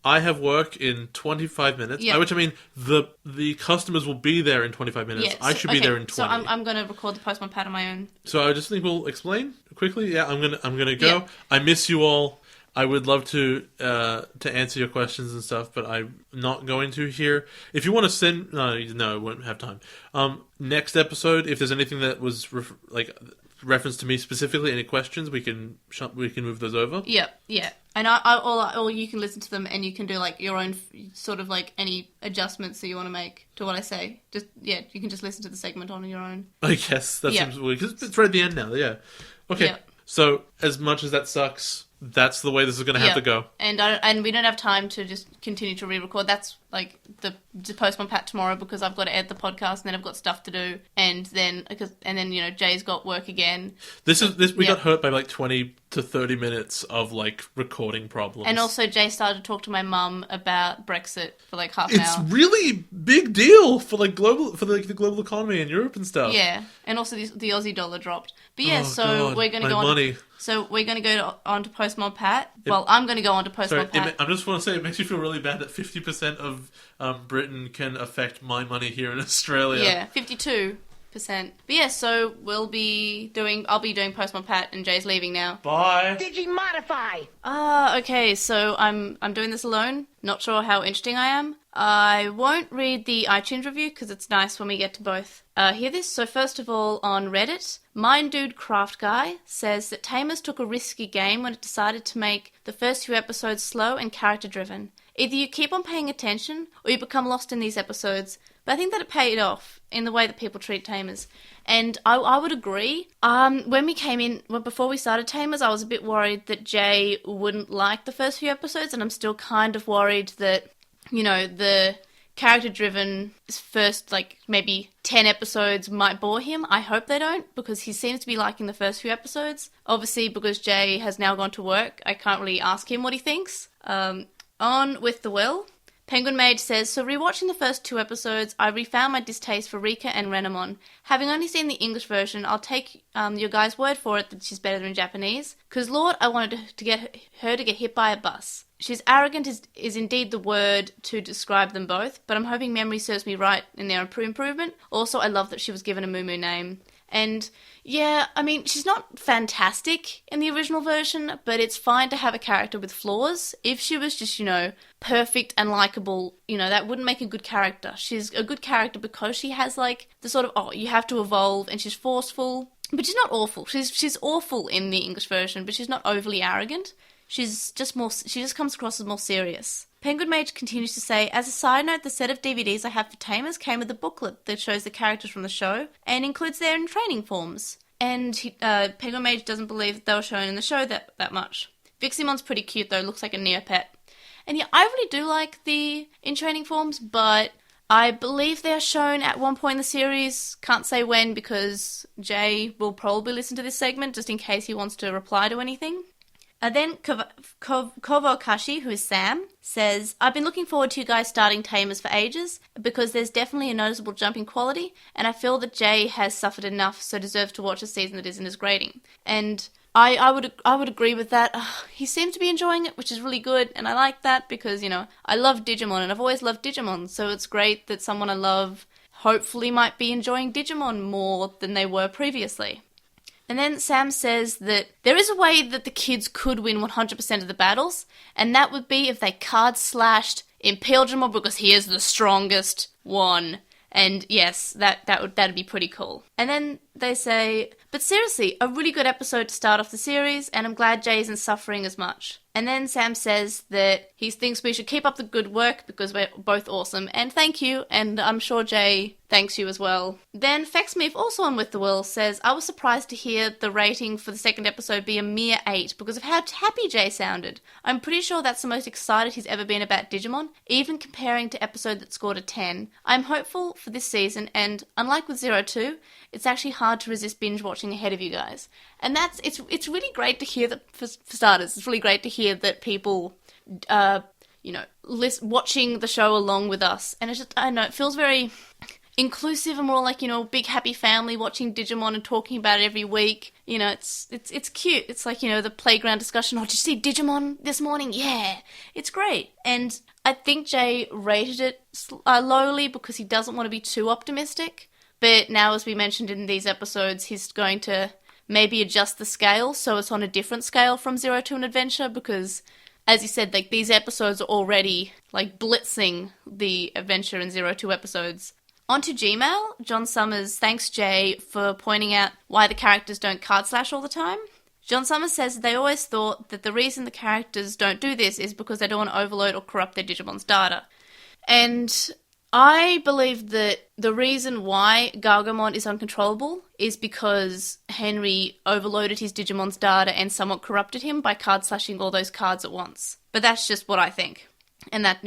I have work in 25 minutes, by which I mean the customers will be there in 25 minutes. Yes. I should be there in 20. So I'm going to record the Postmon Pat on my own. So I just think we'll explain quickly. Yeah, I'm gonna go. Yeah. I miss you all. I would love to answer your questions and stuff, but I'm not going to here. If you want to send, no, I won't have time. Next episode, if there's anything that was reference to me specifically, any questions, we can move those over. Yeah. And or you can listen to them and you can do like your own sort of like any adjustments that you want to make to what I say. You can just listen to the segment on your own. I guess that seems weird because it's right at the end now. Yeah. Okay. Yeah. So as much as that sucks, that's the way this is going to have to go. And we don't have time to just continue to re-record. That's the Postmon Pat tomorrow because I've got to edit the podcast and then I've got stuff to do, and then Jay's got work again. We got hurt by like 20 to 30 minutes of like recording problems. And also Jay started to talk to my mum about Brexit for like half an hour. It's really big deal for like the global economy in Europe and stuff. Yeah, and also the Aussie dollar dropped. But yeah, God, we're going to go on. Money. So we're going to go on to Postmon Pat. I'm going to go on to Postmon Pat. I just want to say it makes me feel really bad that 50% of Britain can affect my money here in Australia. Yeah, 52%. But yeah, so I'll be doing Postmon Pat, and Jay's leaving now. Bye. Digimodify. Okay, so I'm doing this alone. Not sure how interesting I am. I won't read the iTunes review because it's nice when we get to both hear this. So first of all, on Reddit, Mind Dude Craft Guy says that Tamers took a risky game when it decided to make the first few episodes slow and character driven. Either you keep on paying attention or you become lost in these episodes. But I think that it paid off in the way that people treat Tamers. And I would agree. Before we started Tamers, I was a bit worried that Jay wouldn't like the first few episodes, and I'm still kind of worried that, the character-driven first, maybe 10 episodes might bore him. I hope they don't, because he seems to be liking the first few episodes. Obviously, because Jay has now gone to work, I can't really ask him what he thinks. On with the Will. Penguin Mage says, so rewatching the first 2 episodes, I refound my distaste for Rika and Renamon. Having only seen the English version, I'll take your guys' word for it that she's better than Japanese. Because Lord, I wanted to get her to get hit by a bus. She's arrogant is indeed the word to describe them both, but I'm hoping memory serves me right in their improvement. Also, I love that she was given a Moo Moo name. And yeah, I mean, she's not fantastic in the original version, but it's fine to have a character with flaws. If she was just, perfect and likable, that wouldn't make a good character. She's a good character because she has the sort of, you have to evolve, and she's forceful, but she's not awful. She's awful in the English version, but she's not overly arrogant. She just comes across as more serious. Penguin Mage continues to say, as a side note, the set of DVDs I have for Tamers came with a booklet that shows the characters from the show and includes their training forms. And Penguin Mage doesn't believe that they were shown in the show that much. Viximon's pretty cute though, looks like a Neopet. And yeah, I really do like the in-training forms, but I believe they're shown at one point in the series. Can't say when because Jay will probably listen to this segment just in case he wants to reply to anything. Then Kovokashi, who is Sam, says, I've been looking forward to you guys starting Tamers for ages because there's definitely a noticeable jump in quality, and I feel that Jay has suffered enough, so deserves to watch a season that isn't as grating. And I would agree with that. He seems to be enjoying it, which is really good, and I like that because, I love Digimon, and I've always loved Digimon, so it's great that someone I love hopefully might be enjoying Digimon more than they were previously. And then Sam says that there is a way that the kids could win 100% of the battles, and that would be if they card-slashed Impelgemon because he is the strongest one. And yes, that'd be pretty cool. And then they say, but seriously, a really good episode to start off the series, and I'm glad Jay isn't suffering as much. And then Sam says that he thinks we should keep up the good work because we're both awesome, and thank you, and I'm sure Jay thanks you as well. Then Fexmith, also on With the Will, says, I was surprised to hear the rating for the second episode be a mere 8 because of how happy Jay sounded. I'm pretty sure that's the most excited he's ever been about Digimon, even comparing to episode that scored a 10. I'm hopeful for this season, and unlike with 02, it's actually hard to resist binge watching ahead of you guys. And it's really great to hear that, for starters, it's really great to hear that people, watching the show along with us. And it's just, I don't know, it feels very inclusive and more like, big happy family watching Digimon and talking about it every week. It's cute. It's like, the playground discussion. Oh, did you see Digimon this morning? Yeah, it's great. And I think Jay rated it lowly because he doesn't want to be too optimistic. But now, as we mentioned in these episodes, he's going to maybe adjust the scale so it's on a different scale from 02 and Adventure because, as you said, these episodes are already blitzing the Adventure and 02 episodes. On to Gmail, John Summers thanks Jay for pointing out why the characters don't card slash all the time. John Summers says they always thought that the reason the characters don't do this is because they don't want to overload or corrupt their Digimon's data. And I believe that the reason why Gargamon is uncontrollable is because Henry overloaded his Digimon's data and somewhat corrupted him by card slashing all those cards at once. But that's just what I think. And that,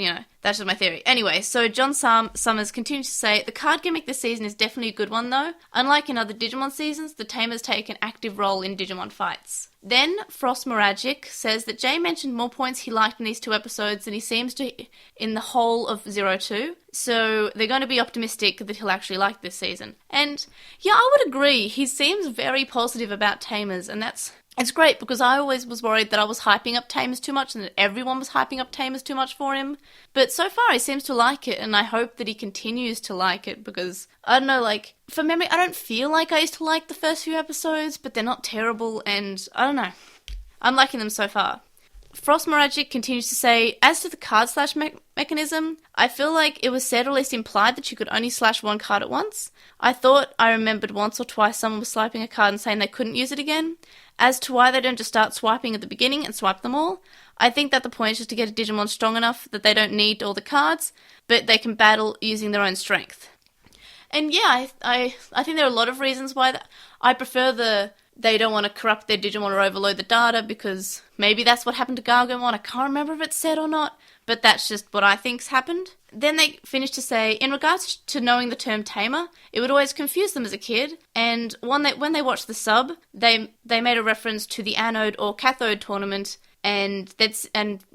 that's just my theory. Anyway, so John Summers continues to say, the card gimmick this season is definitely a good one, though. Unlike in other Digimon seasons, the tamers take an active role in Digimon fights. Then, Frost Moragic says that Jay mentioned more points he liked in these 2 episodes than he seems to in the whole of 02, so they're going to be optimistic that he'll actually like this season. And, yeah, I would agree. He seems very positive about tamers, and it's great because I always was worried that I was hyping up Tamers too much and that everyone was hyping up Tamers too much for him. But so far he seems to like it, and I hope that he continues to like it because, I don't know, like, for memory, I don't feel like I used to like the first few episodes, but they're not terrible, and I don't know. I'm liking them so far. Frost Moragic continues to say, as to the card slash mechanism, I feel like it was said or at least implied that you could only slash one card at once. I thought I remembered once or twice someone was swiping a card and saying they couldn't use it again. As to why they don't just start swiping at the beginning and swipe them all, I think that the point is just to get a Digimon strong enough that they don't need all the cards, but they can battle using their own strength. And yeah, I think there are a lot of reasons why I prefer they don't want to corrupt their Digimon or overload the data, because maybe that's what happened to Gargomon. I can't remember if it's said or not, but that's just what I think's happened. Then they finish to say, in regards to knowing the term tamer, it would always confuse them as a kid, and when they watched the sub, they made a reference to the anode or cathode tournament, and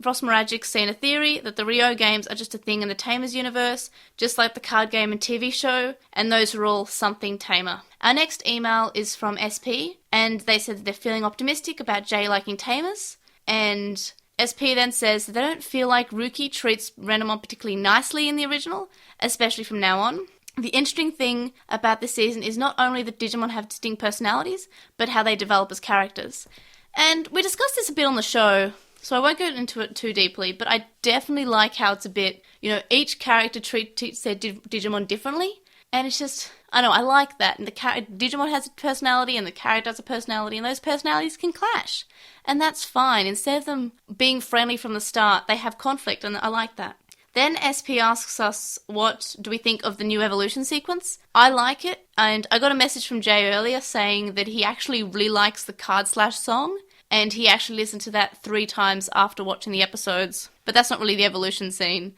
Frost Moragic seen a theory that the Rio games are just a thing in the Tamers universe, just like the card game and TV show, and those are all something tamer. Our next email is from SP, and they said that they're feeling optimistic about Jay liking Tamers, and SP then says that they don't feel like Ruki treats Renamon particularly nicely in the original, especially from now on. The interesting thing about this season is not only that Digimon have distinct personalities, but how they develop as characters. And we discussed this a bit on the show, so I won't go into it too deeply, but I definitely like how it's a bit, each character treats their Digimon differently, and it's just, I don't know, I like that. And Digimon has a personality, and the character has a personality, and those personalities can clash. And that's fine. Instead of them being friendly from the start, they have conflict, and I like that. Then SP asks us, what do we think of the new evolution sequence? I like it, and I got a message from Jay earlier saying that he actually really likes the card slash song, and he actually listened to that 3 times after watching the episodes. But that's not really the evolution scene.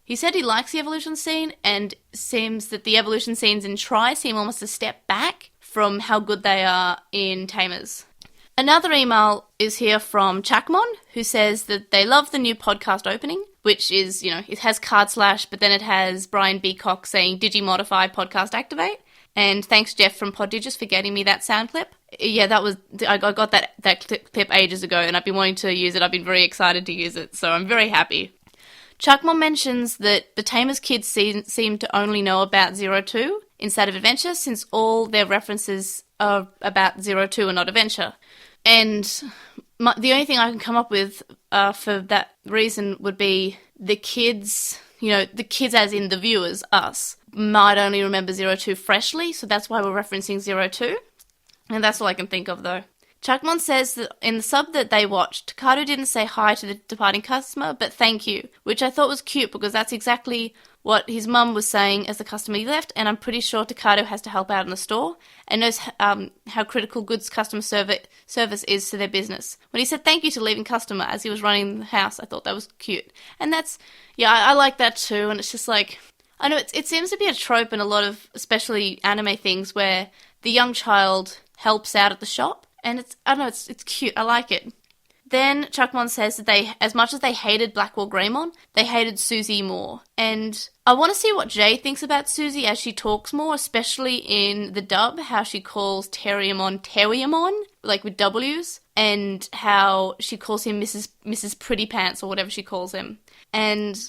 He said he likes the evolution scene, and seems that the evolution scenes in Tri seem almost a step back from how good they are in Tamers. Another email is here from Chakmon, who says that they love the new podcast opening, which is, it has card slash, but then it has Brian Beacock saying Digimodify podcast activate. And thanks, Jeff from Poddigis, for getting me that sound clip. Yeah, I got that clip ages ago, and I've been wanting to use it. I've been very excited to use it, so I'm very happy. Chuckmon mentions that the Tamers kids seem to only know about 02 instead of Adventure, since all their references are about 02 and not Adventure. And the only thing I can come up with for that reason would be the kids, the kids as in the viewers, us, might only remember 02 freshly, so that's why we're referencing 02. And that's all I can think of, though. Chuckmon says that in the sub that they watched, Takado didn't say hi to the departing customer, but thank you, which I thought was cute because that's exactly what his mum was saying as the customer left, and I'm pretty sure Takado has to help out in the store and knows how critical goods customer service is to their business. When he said thank you to leaving customer as he was running the house, I thought that was cute. And that's, I like that too, and it's just like, I know it seems to be a trope in a lot of, especially anime things, where the young child helps out at the shop. And it's cute. I like it. Then Chuckmon says that they, as much as they hated Blackwall Greymon, they hated Susie more. And I want to see what Jay thinks about Susie as she talks more, especially in the dub, how she calls Terriamon, like with W's, and how she calls him Mrs. Pretty Pants or whatever she calls him. And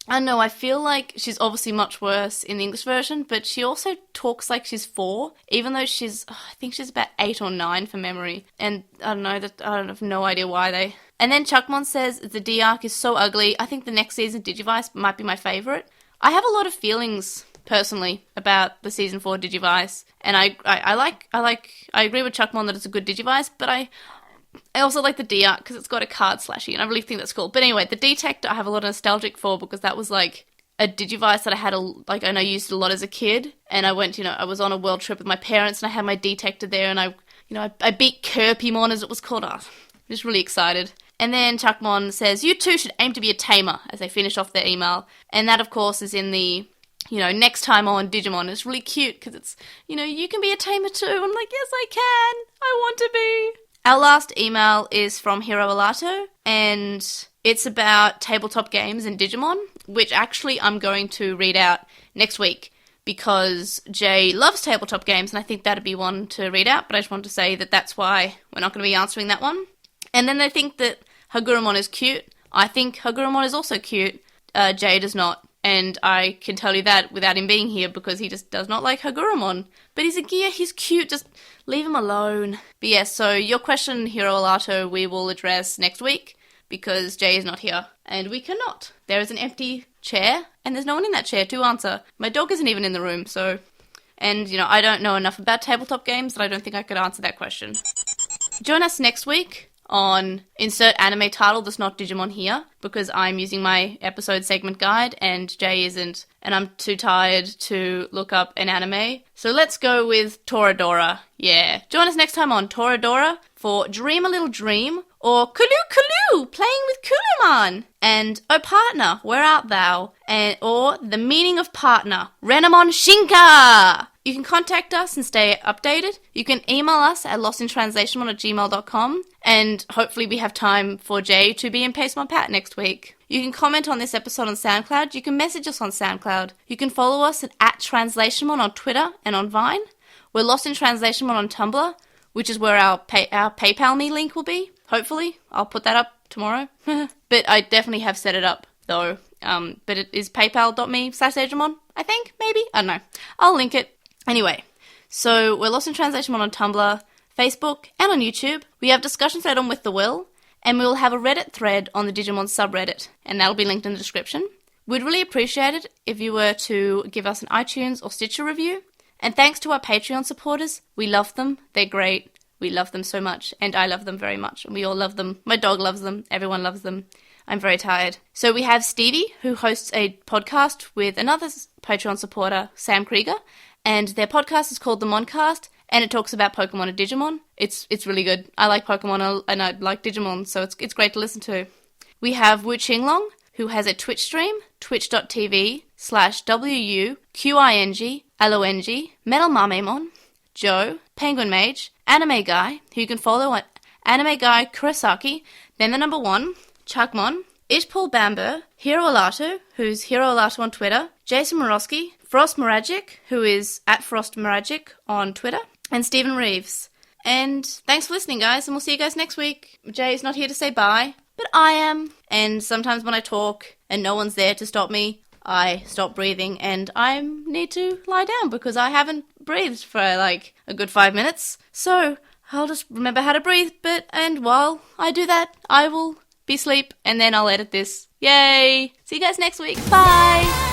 I don't know, I feel like she's obviously much worse in the English version, but she also talks like she's 4, even though I think she's about 8 or 9 from memory. And I have no idea why they... And then Chuckmon says the D arc is so ugly. I think the next season Digivice might be my favourite. I have a lot of feelings, personally, about the season 4 Digivice. And I agree with Chuckmon that it's a good Digivice, but I also like the D arc because it's got a card slashing, and I really think that's cool. But anyway, the D-Tech I have a lot of nostalgic for because that was like a Digivice that I had I used a lot as a kid. And I went, I was on a world trip with my parents and I had my D-Tector there, and I beat Kerpimon as it was called. I was just really excited. And then Chuckmon says, you two should aim to be a tamer, as they finish off their email. And that, of course, is in the, next time on Digimon. It's really cute because it's, you can be a tamer too. I'm like, yes, I can. I want to be. Our last email is from Hiro Alato, and it's about tabletop games in Digimon, which actually I'm going to read out next week because Jay loves tabletop games, and I think that'd be one to read out, but I just want to say that that's why we're not going to be answering that one. And then they think that Hagurumon is cute. I think Hagurumon is also cute. Jay does not. And I can tell you that without him being here because he just does not like Hagurumon. But he's a gear, he's cute, just leave him alone. But yes, so your question, Hiro Alato, we will address next week because Jay is not here. And we cannot. There is an empty chair and there's no one in that chair to answer. My dog isn't even in the room, so... And, I don't know enough about tabletop games that I don't think I could answer that question. Join us next week on insert anime title that's not Digimon here because I'm using my episode segment guide and Jay isn't and I'm too tired to look up an anime. So let's go with Toradora. Yeah. Join us next time on Toradora for Dream a Little Dream or Kulu Kulu playing with Kuluman and Oh Partner, Where Art Thou? Or The Meaning of Partner, Renamon Shinka! You can contact us and stay updated. You can email us at LostinTranslationmon@gmail.com and hopefully we have time for Jay to be in Postmon Pat next week. You can comment on this episode on SoundCloud. You can message us on SoundCloud. You can follow us at @TranslationMon on Twitter and on Vine. We're LostinTranslationmon on Tumblr, which is where our PayPal me link will be. Hopefully. I'll put that up tomorrow. But I definitely have set it up, though. But it is paypal.me/Digimon, I think, maybe? I don't know. I'll link it. Anyway, so we're LostinTranslationmon on Tumblr, Facebook, and on YouTube. We have discussions at On With The Will, and we will have a Reddit thread on the Digimon subreddit, and that'll be linked in the description. We'd really appreciate it if you were to give us an iTunes or Stitcher review. And thanks to our Patreon supporters. We love them. They're great. We love them so much, and I love them very much, and we all love them. My dog loves them. Everyone loves them. I'm very tired. So we have Stevie, who hosts a podcast with another Patreon supporter, Sam Krieger, and their podcast is called The Moncast, and it talks about Pokemon and Digimon. It's really good. I like Pokemon and I like Digimon, so it's great to listen to. We have Wu Qinglong, who has a Twitch stream, twitch.tv/WUQINGLONG, Metal Mamemon, Joe, Penguin Mage, Anime Guy, who you can follow at Anime Guy Kurosaki, then the number 1, Chuckmon, Ishpal Bamber, Hiro Alato, who's Hiro Alato on Twitter, Jason Morosky, Frost Moragic, who is at Frost Moragic on Twitter, and Stephen Reeves. And thanks for listening, guys, and we'll see you guys next week. Jay's not here to say bye, but I am. And sometimes when I talk and no one's there to stop me, I stop breathing and I need to lie down because I haven't breathed for like a good 5 minutes. So I'll just remember how to breathe, and while I do that, I will be asleep and then I'll edit this. Yay! See you guys next week. Bye!